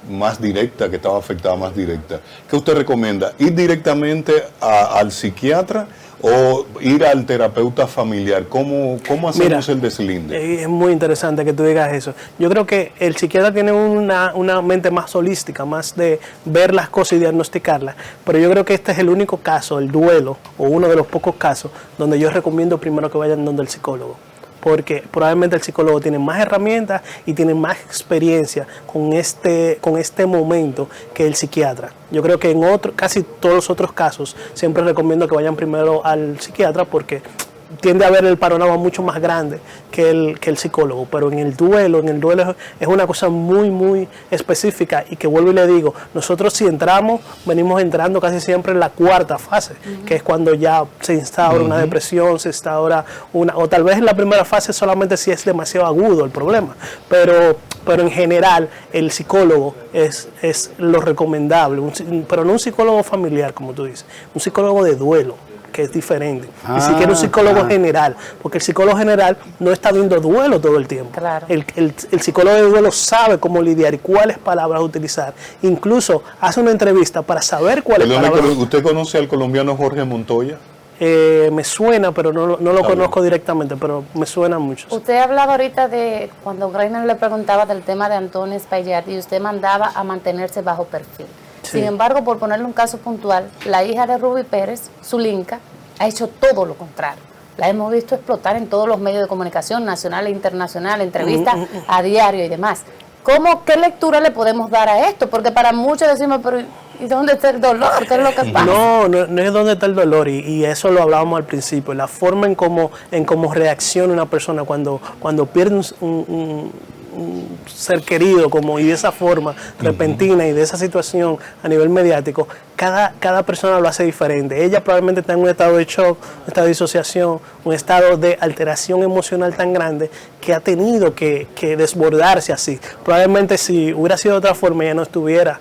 S5: Más directa, que estaba afectada más directa. ¿Qué usted recomienda? ¿Ir directamente al psiquiatra o ir al terapeuta familiar? ¿Cómo hacemos el deslinde?
S8: Es muy interesante que tú digas eso. Yo creo que el psiquiatra tiene una mente más holística, más de ver las cosas y diagnosticarlas, pero yo creo que este es el único caso, el duelo, o uno de los pocos casos, donde yo recomiendo primero que vayan donde el psicólogo, porque probablemente el psicólogo tiene más herramientas y tiene más experiencia con este momento que el psiquiatra. Yo creo que casi todos los otros casos siempre recomiendo que vayan primero al psiquiatra, porque tiende a ver el panorama mucho más grande que el psicólogo, pero en el duelo es una cosa muy, muy específica, y que vuelvo y le digo, nosotros si venimos entrando casi siempre en la 4ª fase, que es cuando ya se instaura una depresión, se instaura o tal vez en la primera fase solamente si es demasiado agudo el problema, pero en general el psicólogo es lo recomendable, pero no un psicólogo familiar, como tú dices, un psicólogo de duelo, que es diferente. Ni siquiera un psicólogo general, porque el psicólogo general no está viendo duelo todo el tiempo.
S2: Claro.
S8: El psicólogo de duelo sabe cómo lidiar y cuáles palabras utilizar. Incluso hace una entrevista para saber cuáles palabras.
S5: ¿Usted conoce al colombiano Jorge Montoya?
S8: Me suena, pero no lo conozco directamente, pero me suena mucho.
S2: Usted hablaba ahorita de cuando Greiner le preguntaba del tema de Antonio Espaillat y usted mandaba a mantenerse bajo perfil.
S8: Sí.
S2: Sin embargo, por ponerle un caso puntual, la hija de Ruby Pérez, Zulinka, ha hecho todo lo contrario. La hemos visto explotar en todos los medios de comunicación, nacional e internacional, entrevistas a diario y demás. ¿Qué lectura le podemos dar a esto? Porque para muchos decimos, pero ¿y dónde está el dolor? ¿Qué es lo que pasa?
S8: No es dónde está el dolor, y eso lo hablábamos al principio, la forma en cómo reacciona una persona cuando pierde un ser querido, y de esa forma repentina y de esa situación a nivel mediático, cada persona lo hace diferente. Ella probablemente está en un estado de shock, un estado de disociación, un estado de alteración emocional tan grande que ha tenido que desbordarse así. Probablemente si hubiera sido de otra forma ella no estuviera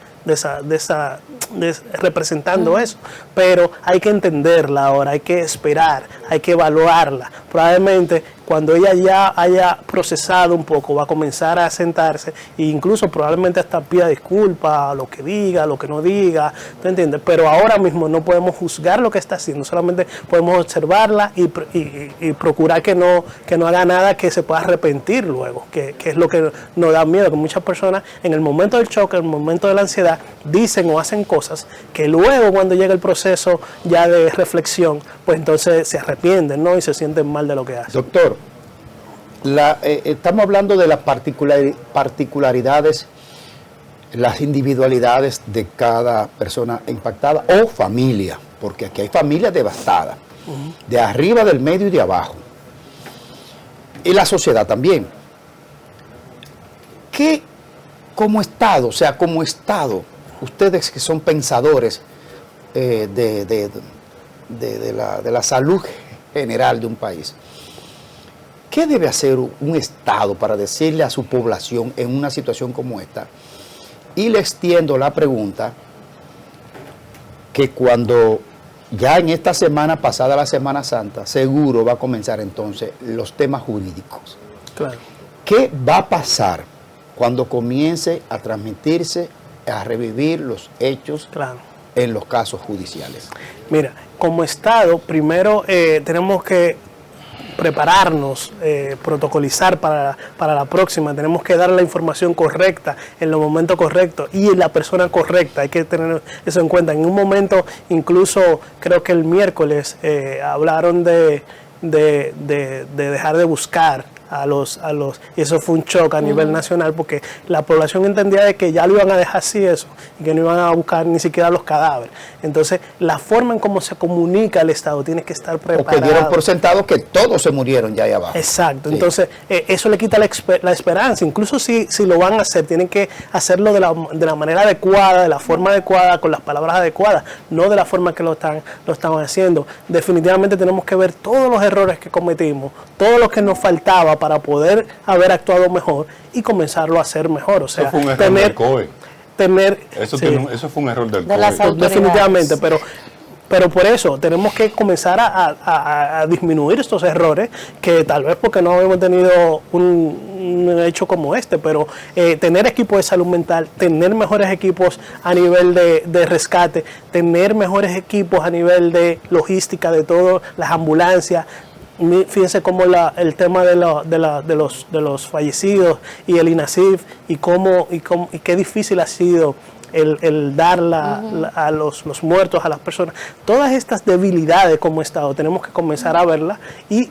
S8: representando eso, pero hay que entenderla ahora, hay que esperar, hay que evaluarla. Probablemente cuando ella ya haya procesado un poco va a comenzar a sentarse e incluso probablemente hasta pida disculpas, lo que diga, lo que no diga, ¿tú entiendes? Pero ahora mismo no podemos juzgar lo que está haciendo, solamente podemos observarla y procurar que no haga nada que se pueda arrepentir luego, que es lo que nos da miedo, que muchas personas en el momento del choque, en el momento de la ansiedad, dicen o hacen cosas que luego cuando llega el proceso ya de reflexión, pues entonces se arrepienten, ¿no? Y se sienten mal de lo que hacen.
S3: Doctor, estamos hablando de las particularidades, las individualidades de cada persona impactada o familia, porque aquí hay familias devastadas, de arriba, del medio y de abajo. Y la sociedad también. ¿Qué como Estado, ustedes que son pensadores de la salud general de un país, ¿qué debe hacer un Estado para decirle a su población en una situación como esta? Y le extiendo la pregunta que cuando ya en esta semana pasada, la Semana Santa, seguro va a comenzar entonces los temas jurídicos.
S8: Claro.
S3: ¿Qué va a pasar cuando comience a transmitirse, a revivir los hechos en los casos judiciales?
S8: Mira, como Estado, primero tenemos que prepararnos, protocolizar para la próxima. Tenemos que dar la información correcta en los momentos correctos y en la persona correcta. Hay que tener eso en cuenta. En un momento, incluso creo que el miércoles hablaron de dejar de buscar y eso fue un shock a nivel nacional, porque la población entendía de que ya lo iban a dejar así eso, y que no iban a buscar ni siquiera los cadáveres. Entonces, la forma en cómo se comunica el Estado tiene que estar preparado.
S3: Porque dieron por sentado que todos se murieron ya ahí abajo.
S8: Exacto,
S3: sí.
S8: Entonces eso le quita la esperanza. Incluso si lo van a hacer, tienen que hacerlo de la manera adecuada, de la forma adecuada, con las palabras adecuadas, no de la forma que lo estaban haciendo. Definitivamente tenemos que ver todos los errores que cometimos, todo lo que nos faltaba para poder haber actuado mejor y comenzarlo a hacer mejor. O sea,
S5: eso fue un error del COE. Eso fue un error del COE.
S8: Definitivamente, pero por eso tenemos que comenzar a disminuir estos errores, que tal vez porque no hemos tenido un hecho como este, pero tener equipos de salud mental, tener mejores equipos a nivel de rescate, tener mejores equipos a nivel de logística de todas las ambulancias. Fíjense cómo el tema de los fallecidos y el INASIF y qué difícil ha sido el dar a los muertos, a las personas. Todas estas debilidades como Estado tenemos que comenzar a verlas y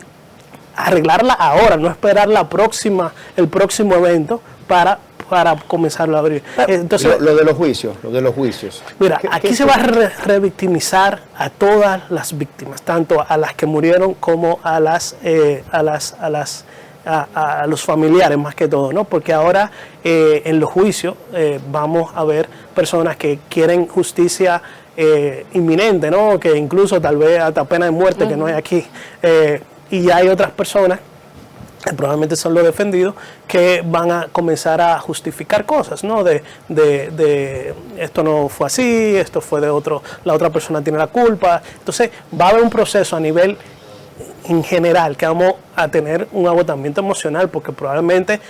S8: arreglarla ahora, no esperar el próximo evento para comenzarlo a abrir. Entonces,
S3: lo de los juicios.
S8: Mira, aquí se va a revictimizar a todas las víctimas, tanto a las que murieron como a los familiares, más que todo, ¿no? Porque ahora en los juicios vamos a ver personas que quieren justicia inminente, ¿no? Que incluso tal vez hasta pena de muerte, que no hay aquí. Y hay otras personas, probablemente son los defendidos, que van a comenzar a justificar cosas, ¿no? De esto no fue así, esto fue de otro, la otra persona tiene la culpa. Entonces va a haber un proceso a nivel en general que vamos a tener un agotamiento emocional, porque probablemente,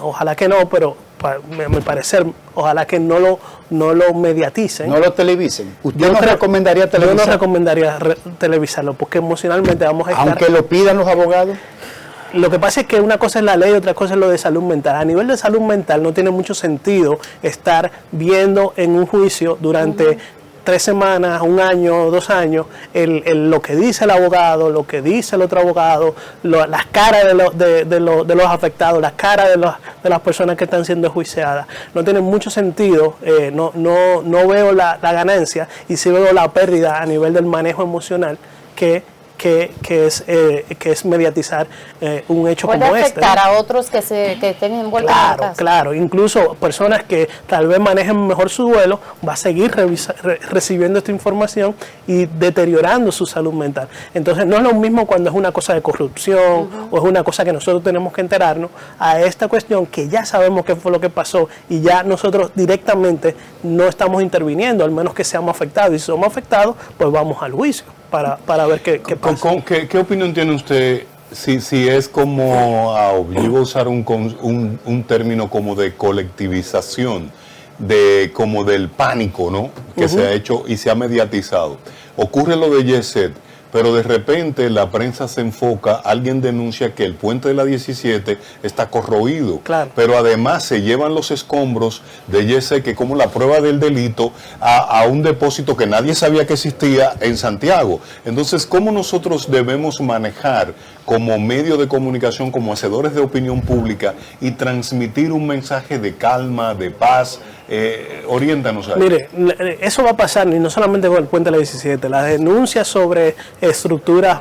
S8: ojalá que no, pero a mi parecer, ojalá que no lo mediaticen.
S3: No lo televisen. ¿Usted no recomendaría televisarlo?
S8: Yo no recomendaría televisarlo, porque emocionalmente vamos a estar...
S3: Aunque lo pidan los abogados.
S8: Lo que pasa es que una cosa es la ley, otra cosa es lo de salud mental. A nivel de salud mental no tiene mucho sentido estar viendo en un juicio durante 3 semanas, 1 año, 2 años, lo que dice el abogado, lo que dice el otro abogado, las caras de los afectados, las caras de las personas que están siendo enjuiciadas. No tiene mucho sentido, no veo la ganancia, y sí veo la pérdida a nivel del manejo emocional que es mediatizar un hecho como este.
S2: Puede afectar a otros que estén envueltos en el caso.
S8: Claro, incluso personas que tal vez manejen mejor su duelo, va a seguir recibiendo esta información y deteriorando su salud mental. Entonces no es lo mismo cuando es una cosa de corrupción o es una cosa que nosotros tenemos que enterarnos, a esta cuestión que ya sabemos qué fue lo que pasó y ya nosotros directamente no estamos interviniendo, al menos que seamos afectados. Y si somos afectados, pues vamos al juicio para ver qué pasa.
S5: ¿Qué opinión tiene usted si es como, yo iba a usar un término como de colectivización, como del pánico, ¿no? Que se ha hecho y se ha mediatizado? Ocurre lo de Yeset, pero de repente la prensa se enfoca, alguien denuncia que el puente de la 17 está corroído,
S8: claro,
S5: pero además se llevan los escombros de Yeset, que como la prueba del delito, a un depósito que nadie sabía que existía en Santiago. Entonces, ¿cómo nosotros debemos manejar como medio de comunicación, como hacedores de opinión pública, y transmitir un mensaje de calma, de paz? Oriéntanos ahí.
S8: Mire, eso va a pasar, y no solamente con el puente de la 17, las denuncias sobre estructuras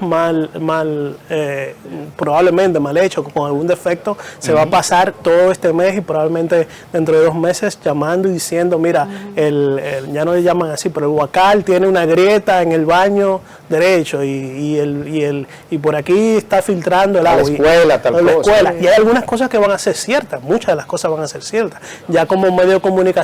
S8: probablemente mal hechas, con algún defecto, se va a pasar todo este mes, y probablemente dentro de 2 meses llamando y diciendo, mira, ya no le llaman así, pero el huacal tiene una grieta en el baño derecho y por aquí está filtrando el agua.
S3: La escuela, tal cosa.
S8: Y hay algunas cosas que van a ser ciertas, muchas de las cosas van a ser ciertas. Ya como medio de comunicación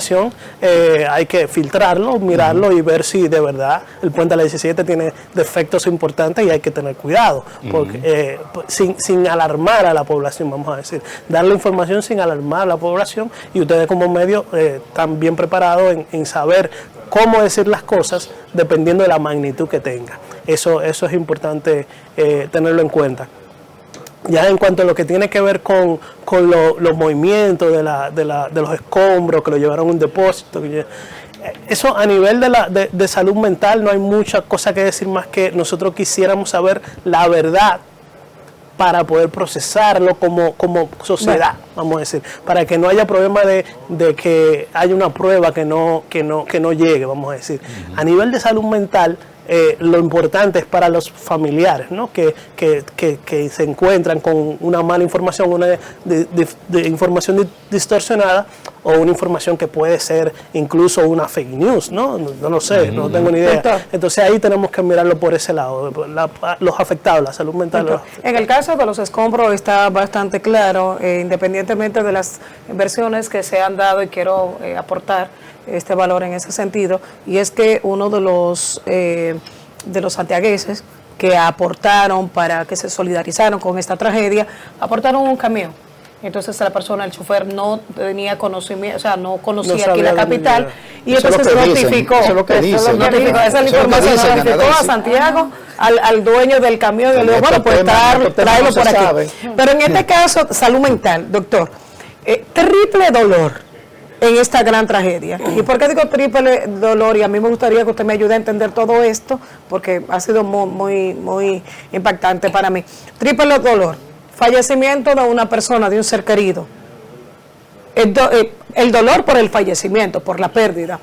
S8: hay que filtrarlo, mirarlo y ver si de verdad el puente de la 17 tiene defectos importantes, y hay que tener cuidado, porque sin alarmar a la población, vamos a decir, darle información sin alarmar a la población, y ustedes como medio están bien preparados en saber cómo decir las cosas dependiendo de la magnitud que tenga. Eso es importante tenerlo en cuenta. Ya en cuanto a lo que tiene que ver con los movimientos de los escombros que lo llevaron a un depósito, eso a nivel de salud mental no hay mucha cosa que decir más que nosotros quisiéramos saber la verdad para poder procesarlo como sociedad, vamos a decir, para que no haya problema de que haya una prueba que no llegue, vamos a decir. A nivel de salud mental, lo importante es para los familiares, ¿no? que se encuentran con una mala información, una de información distorsionada, o una información que puede ser incluso una fake news, ¿no? No lo sé, no tengo ni idea. Entonces ahí tenemos que mirarlo por ese lado, los afectados, la salud mental.
S4: En el caso de los escombros está bastante claro, independientemente de las versiones que se han dado, y quiero aportar este valor en ese sentido, y es que uno de los santiagueses que aportaron para que se solidarizaron con esta tragedia, aportaron un camión. Entonces la persona, el chofer, no tenía conocimiento, o sea, no conocía aquí la capital, y entonces se notificó. Eso es lo que dicen. Esa es la información, se notificó a Santiago, al dueño del camión, y le dijo, bueno, pues tráelo por aquí. Pero en este caso, salud mental, doctor, triple dolor en esta gran tragedia. ¿Y por qué digo triple dolor? Y a mí me gustaría que usted me ayude a entender todo esto, porque ha sido muy impactante para mí. Triple dolor: fallecimiento de una persona, de un ser querido. El dolor por el fallecimiento, por la pérdida.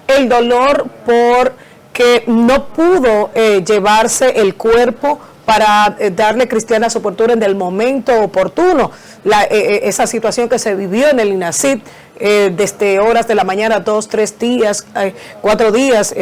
S4: El dolor por que no pudo llevarse el cuerpo para darle cristiana sepultura en el momento oportuno. Esa situación que se vivió en el INACID, desde horas de la mañana, 2, 3 días, 4 días,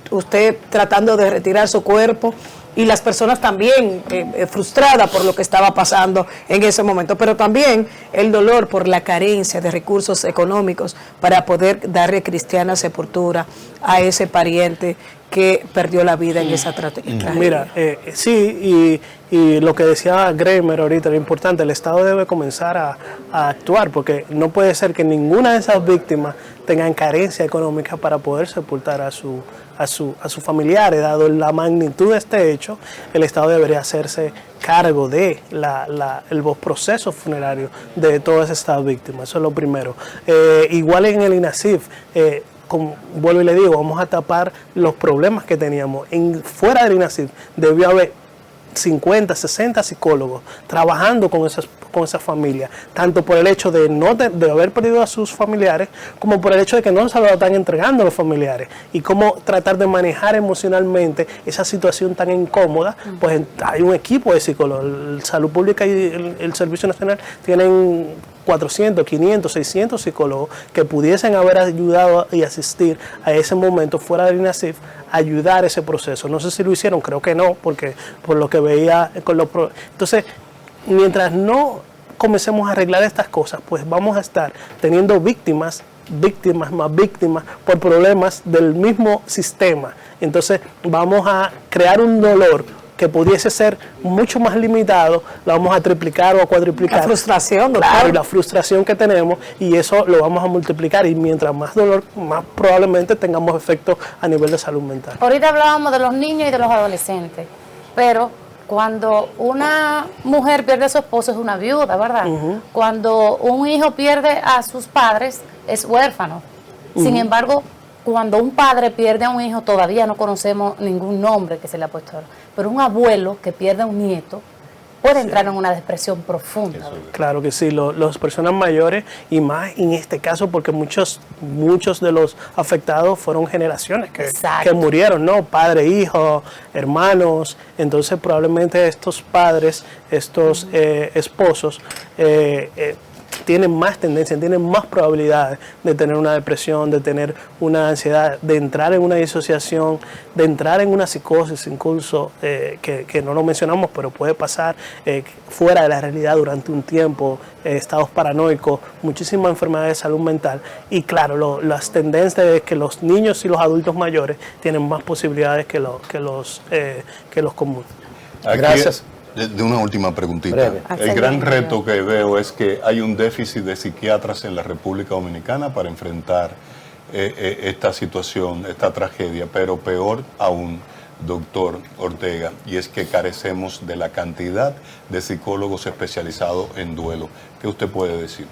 S4: usted tratando de retirar su cuerpo, y las personas también frustradas por lo que estaba pasando en ese momento, pero también el dolor por la carencia de recursos económicos para poder darle cristiana sepultura a ese pariente que perdió la vida en esa tragedia.
S8: Mira, sí, y lo que decía Gremer ahorita, lo importante, el Estado debe comenzar a actuar, porque no puede ser que ninguna de esas víctimas tengan carencia económica para poder sepultar a sus familiares. Dado la magnitud de este hecho, el Estado debería hacerse cargo de el proceso funerario de todas estas víctimas. Eso es lo primero. Igual en el INASIF, como vuelvo y le digo, vamos a tapar los problemas que teníamos. Fuera del INASIF debió haber 50, 60 psicólogos trabajando con esas familias, tanto por el hecho de haber perdido a sus familiares, como por el hecho de que no se lo están entregando a los familiares, y cómo tratar de manejar emocionalmente esa situación tan incómoda. Pues hay un equipo de psicólogos. El Salud Pública y el Servicio Nacional tienen 400, 500, 600 psicólogos que pudiesen haber ayudado y asistir a ese momento fuera del INASIF, ayudar ese proceso. No sé si lo hicieron, creo que no, porque por lo que veía entonces, mientras no comencemos a arreglar estas cosas, pues vamos a estar teniendo víctimas por problemas del mismo sistema. Entonces vamos a crear un dolor que pudiese ser mucho más limitado, la vamos a triplicar o a cuadriplicar.
S4: La frustración,
S8: claro, y la frustración que tenemos, y eso lo vamos a multiplicar, y mientras más dolor, más probablemente tengamos efectos a nivel de salud mental.
S2: Ahorita hablábamos de los niños y de los adolescentes, pero cuando una mujer pierde a su esposo es una viuda, ¿verdad? Cuando un hijo pierde a sus padres es huérfano. Sin embargo, cuando un padre pierde a un hijo, todavía no conocemos ningún nombre que se le ha puesto. Pero un abuelo que pierde a un nieto puede entrar en una depresión profunda.
S8: Claro que sí, las personas mayores, y más en este caso porque muchos de los afectados fueron generaciones que murieron, ¿no? Padre, hijo, hermanos. Entonces probablemente estos padres, estos esposos, tienen más tendencia, tienen más probabilidades de tener una depresión, de tener una ansiedad, de entrar en una disociación, de entrar en una psicosis, incluso, que no lo mencionamos, pero puede pasar fuera de la realidad durante un tiempo, estados paranoicos, muchísimas enfermedades de salud mental. Y claro, las tendencias de que los niños y los adultos mayores tienen más posibilidades que los comunes.
S3: Gracias.
S5: De una última preguntita.
S3: Breve.
S5: El gran reto que veo es que hay un déficit de psiquiatras en la República Dominicana para enfrentar esta situación, esta tragedia, pero peor aún, doctor Ortega, y es que carecemos de la cantidad de psicólogos especializados en duelo. ¿Qué usted puede decir?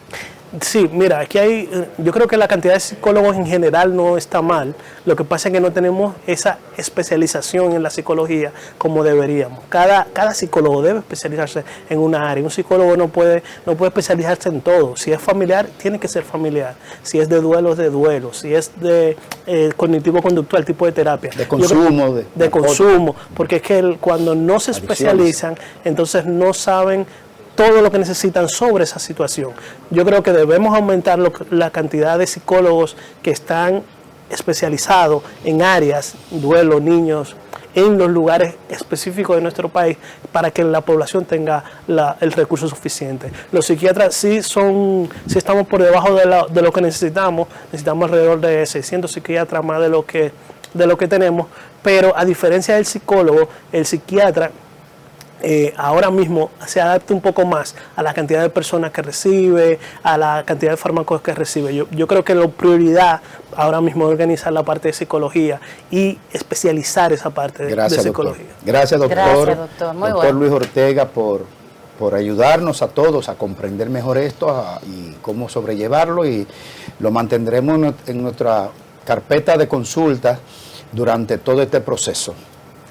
S8: Sí, mira, aquí yo creo que la cantidad de psicólogos en general no está mal. Lo que pasa es que no tenemos esa especialización en la psicología como deberíamos. Cada psicólogo debe especializarse en una área. Un psicólogo no puede especializarse en todo. Si es familiar, tiene que ser familiar. Si es de duelo, es de duelo. Si es de cognitivo-conductual, tipo de terapia.
S3: De consumo.
S8: De consumo. Porque es que cuando no se especializan, entonces no saben todo lo que necesitan sobre esa situación. Yo creo que debemos aumentar la cantidad de psicólogos que están especializados en áreas, duelo, niños, en los lugares específicos de nuestro país para que la población tenga el recurso suficiente. Los psiquiatras sí estamos por debajo de lo que necesitamos alrededor de 600 psiquiatras más de lo que tenemos, pero a diferencia del psicólogo, el psiquiatra ahora mismo se adapta un poco más a la cantidad de personas que recibe, a la cantidad de fármacos que recibe. Yo creo que la prioridad ahora mismo es organizar la parte de psicología y especializar esa parte de psicología.
S3: Doctor. Gracias, doctor.
S2: Gracias, doctor. Muy
S3: doctor
S2: bueno.
S3: Luis Ortega, por ayudarnos a todos a comprender mejor esto y cómo sobrellevarlo, y lo mantendremos en nuestra carpeta de consultas durante todo este proceso.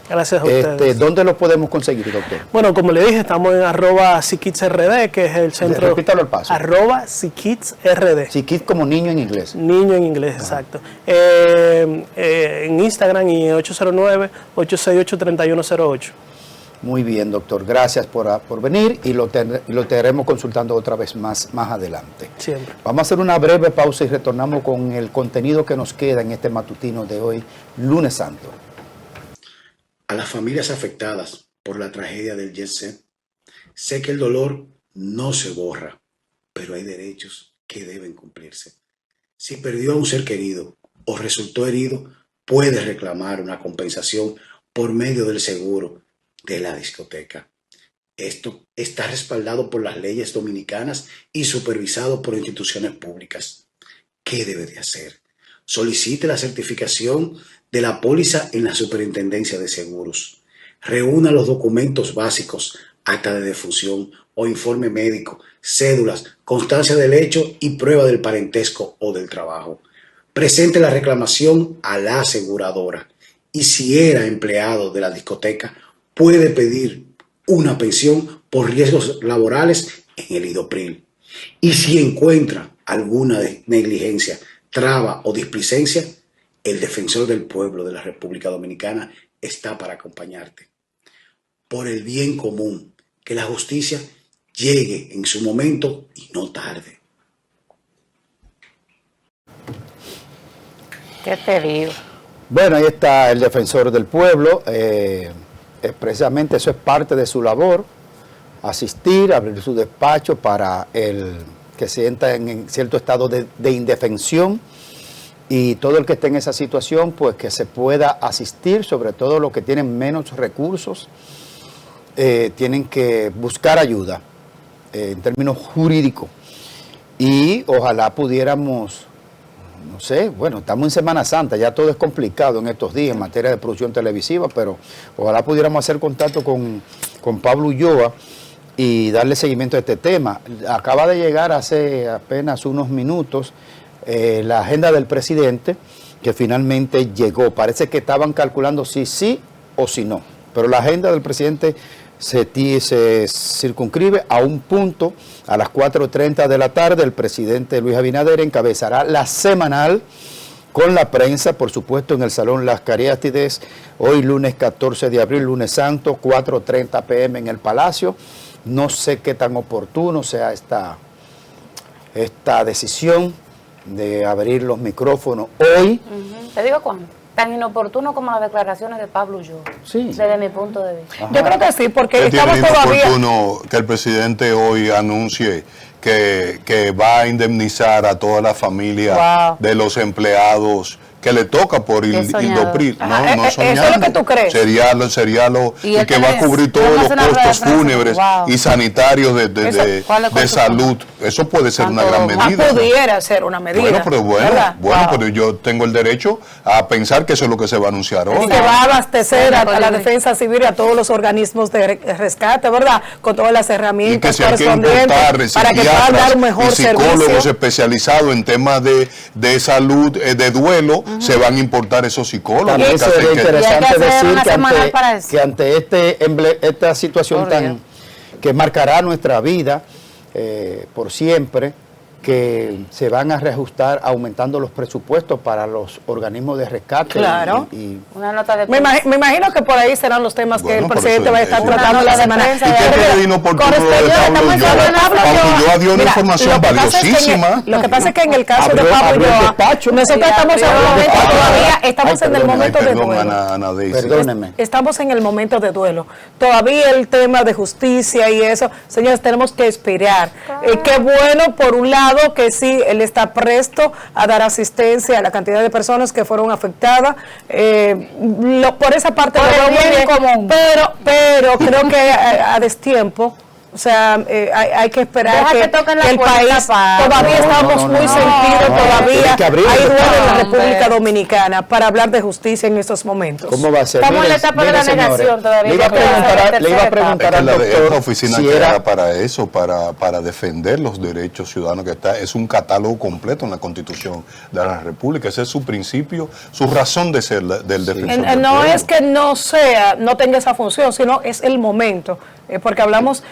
S8: Gracias a ustedes.
S3: ¿Dónde lo podemos conseguir, doctor?
S8: Bueno, como le dije, estamos en @psikidsrd, que es el centro.
S3: Repítalo al paso.
S8: @psikidsrd.
S3: Psikids como niño en inglés.
S8: Niño en inglés, exacto. En Instagram y 809-868-3108.
S3: Muy bien, doctor. Gracias por venir y lo estaremos consultando otra vez más adelante.
S8: Siempre.
S3: Vamos a hacer una breve pausa y retornamos con el contenido que nos queda en este matutino de hoy, lunes santo.
S10: A las familias afectadas por la tragedia del Jet Set, sé que el dolor no se borra, pero hay derechos que deben cumplirse. Si perdió a un ser querido o resultó herido, puede reclamar una compensación por medio del seguro de la discoteca. Esto está respaldado por las leyes dominicanas y supervisado por instituciones públicas. ¿Qué debe de hacer? Solicite la certificación de la póliza en la Superintendencia de Seguros. Reúna los documentos básicos, acta de defunción o informe médico, cédulas, constancia del hecho y prueba del parentesco o del trabajo. Presente la reclamación a la aseguradora y si era empleado de la discoteca, puede pedir una pensión por riesgos laborales en el IDOPRIL. Y si encuentra alguna negligencia, traba o displicencia, el defensor del pueblo de la República Dominicana está para acompañarte. Por el bien común, que la justicia llegue en su momento y no tarde.
S2: ¿Qué te digo?
S3: Bueno, ahí está el defensor del pueblo. Precisamente eso es parte de su labor, asistir, abrir su despacho para el que se entra en cierto estado de indefensión. Y todo el que esté en esa situación, pues que se pueda asistir, sobre todo los que tienen menos recursos, tienen que buscar ayuda en términos jurídicos. Y ojalá pudiéramos, no sé, bueno, estamos en Semana Santa, ya todo es complicado en estos días en materia de producción televisiva, pero ojalá pudiéramos hacer contacto con Pablo Ulloa y darle seguimiento a este tema. Acaba de llegar hace apenas unos minutos la agenda del presidente, que finalmente llegó. Parece que estaban calculando si sí o si no, pero la agenda del presidente se circunscribe a un punto. A las 4:30 de la tarde el presidente Luis Abinader encabezará la semanal con la prensa, por supuesto en el Salón Las Cariástides, hoy lunes 14 de abril, lunes santo, 4:30 p.m. en el Palacio. No sé qué tan oportuno sea esta decisión de abrir los micrófonos hoy.
S2: Te digo cuándo. Tan inoportuno como las declaraciones de Pablo Ulloa,
S3: sí,
S2: desde mi punto de vista.
S4: Yo creo que sí, porque estamos
S5: ¿Es
S4: todavía...
S5: inoportuno que el presidente hoy anuncie que va a indemnizar a toda la familia de los empleados que le toca por Indopril. No
S4: ¿Eso es lo que tú crees?
S5: Sería lo
S2: ¿Y
S5: que va a cubrir todos los costos fúnebres y sanitarios de salud. Eso puede ser una gran medida.
S4: Pudiera ser una medida.
S5: Pero yo tengo el derecho a pensar que eso es lo que se va a anunciar hoy.
S4: Y que va a abastecer a la defensa civil y a todos los organismos de rescate, ¿verdad? Con todas las herramientas correspondientes para que puedan dar un mejor servicio.
S5: Psicólogos especializados en temas de salud, de duelo, se van a importar esos psicólogos.
S3: También sería interesante decir que ante esta situación que marcará nuestra vida por siempre, que se van a reajustar aumentando los presupuestos para los organismos de rescate.
S4: Claro.
S2: Una nota de
S4: me imagino que por ahí serán los temas que el presidente va a estar tratando la semana.
S5: ¿Y qué te vino por turno de Pablo Ulloa? Dio una información valiosísima.
S4: Lo que pasa es que en el caso de Pablo Ulloa, nosotros estamos en un momento todavía, estamos en el momento de duelo.
S3: Perdóneme.
S4: Estamos en el momento de duelo. Todavía el tema de justicia y eso, señores, tenemos que esperar. Qué bueno, por un lado, que sí, él está presto a dar asistencia a la cantidad de personas que fueron afectadas. Por esa parte lo veo muy bien común. Pero creo que a destiempo. O sea, hay que esperar que el país todavía estamos muy sentidos, todavía hay duelo en la República Dominicana para hablar de justicia en estos momentos.
S3: ¿Cómo va a ser?
S2: Estamos en la etapa de la negación todavía.
S3: Le iba a preguntar al doctor.
S5: Es la oficina que era para eso, para defender los derechos ciudadanos, que es un catálogo completo en la Constitución de la República. Ese es su principio, su razón de ser del defensor.
S4: No es que no tenga esa función, sino es el momento. Porque hablamos,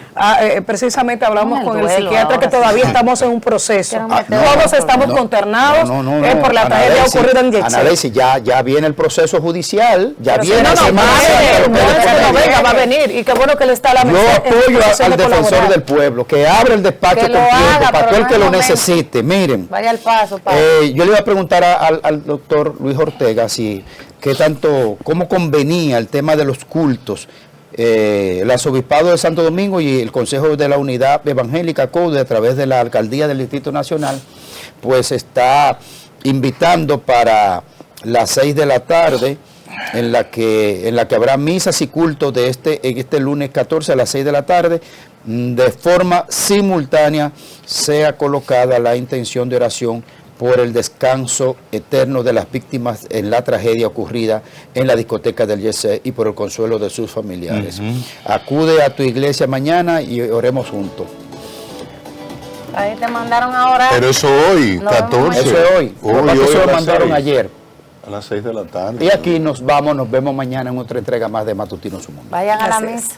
S4: precisamente hablamos con el psiquiatra que todavía estamos en un proceso. Todos estamos consternados por la tragedia ocurrida en Yexet.
S3: Análisis, ya viene el proceso judicial, ya viene.
S4: Va a venir, y qué bueno que le está la
S3: Yo apoyo al defensor del pueblo, que abra el despacho completo para todo el que lo necesite. Miren,
S2: vaya al paso.
S3: yo le iba a preguntar al doctor Luis Ortega cómo convenía el tema de los cultos. El Arzobispado de Santo Domingo y el Consejo de la Unidad Evangélica CODE, a través de la Alcaldía del Distrito Nacional, pues está invitando para las 6 de la tarde, en la que habrá misas y cultos este lunes 14 a las 6 de la tarde, de forma simultánea sea colocada la intención de oración por el descanso eterno de las víctimas en la tragedia ocurrida en la discoteca del Yexet y por el consuelo de sus familiares. Acude a tu iglesia mañana y oremos juntos.
S2: Ahí te mandaron ahora.
S5: Pero eso hoy, 14.
S3: Eso es hoy. Hoy se lo mandaron ayer.
S5: A las 6 de la tarde.
S3: Y aquí nos vemos mañana en otra entrega más de Matutinos Su Mundo.
S2: Vayan a la mesa.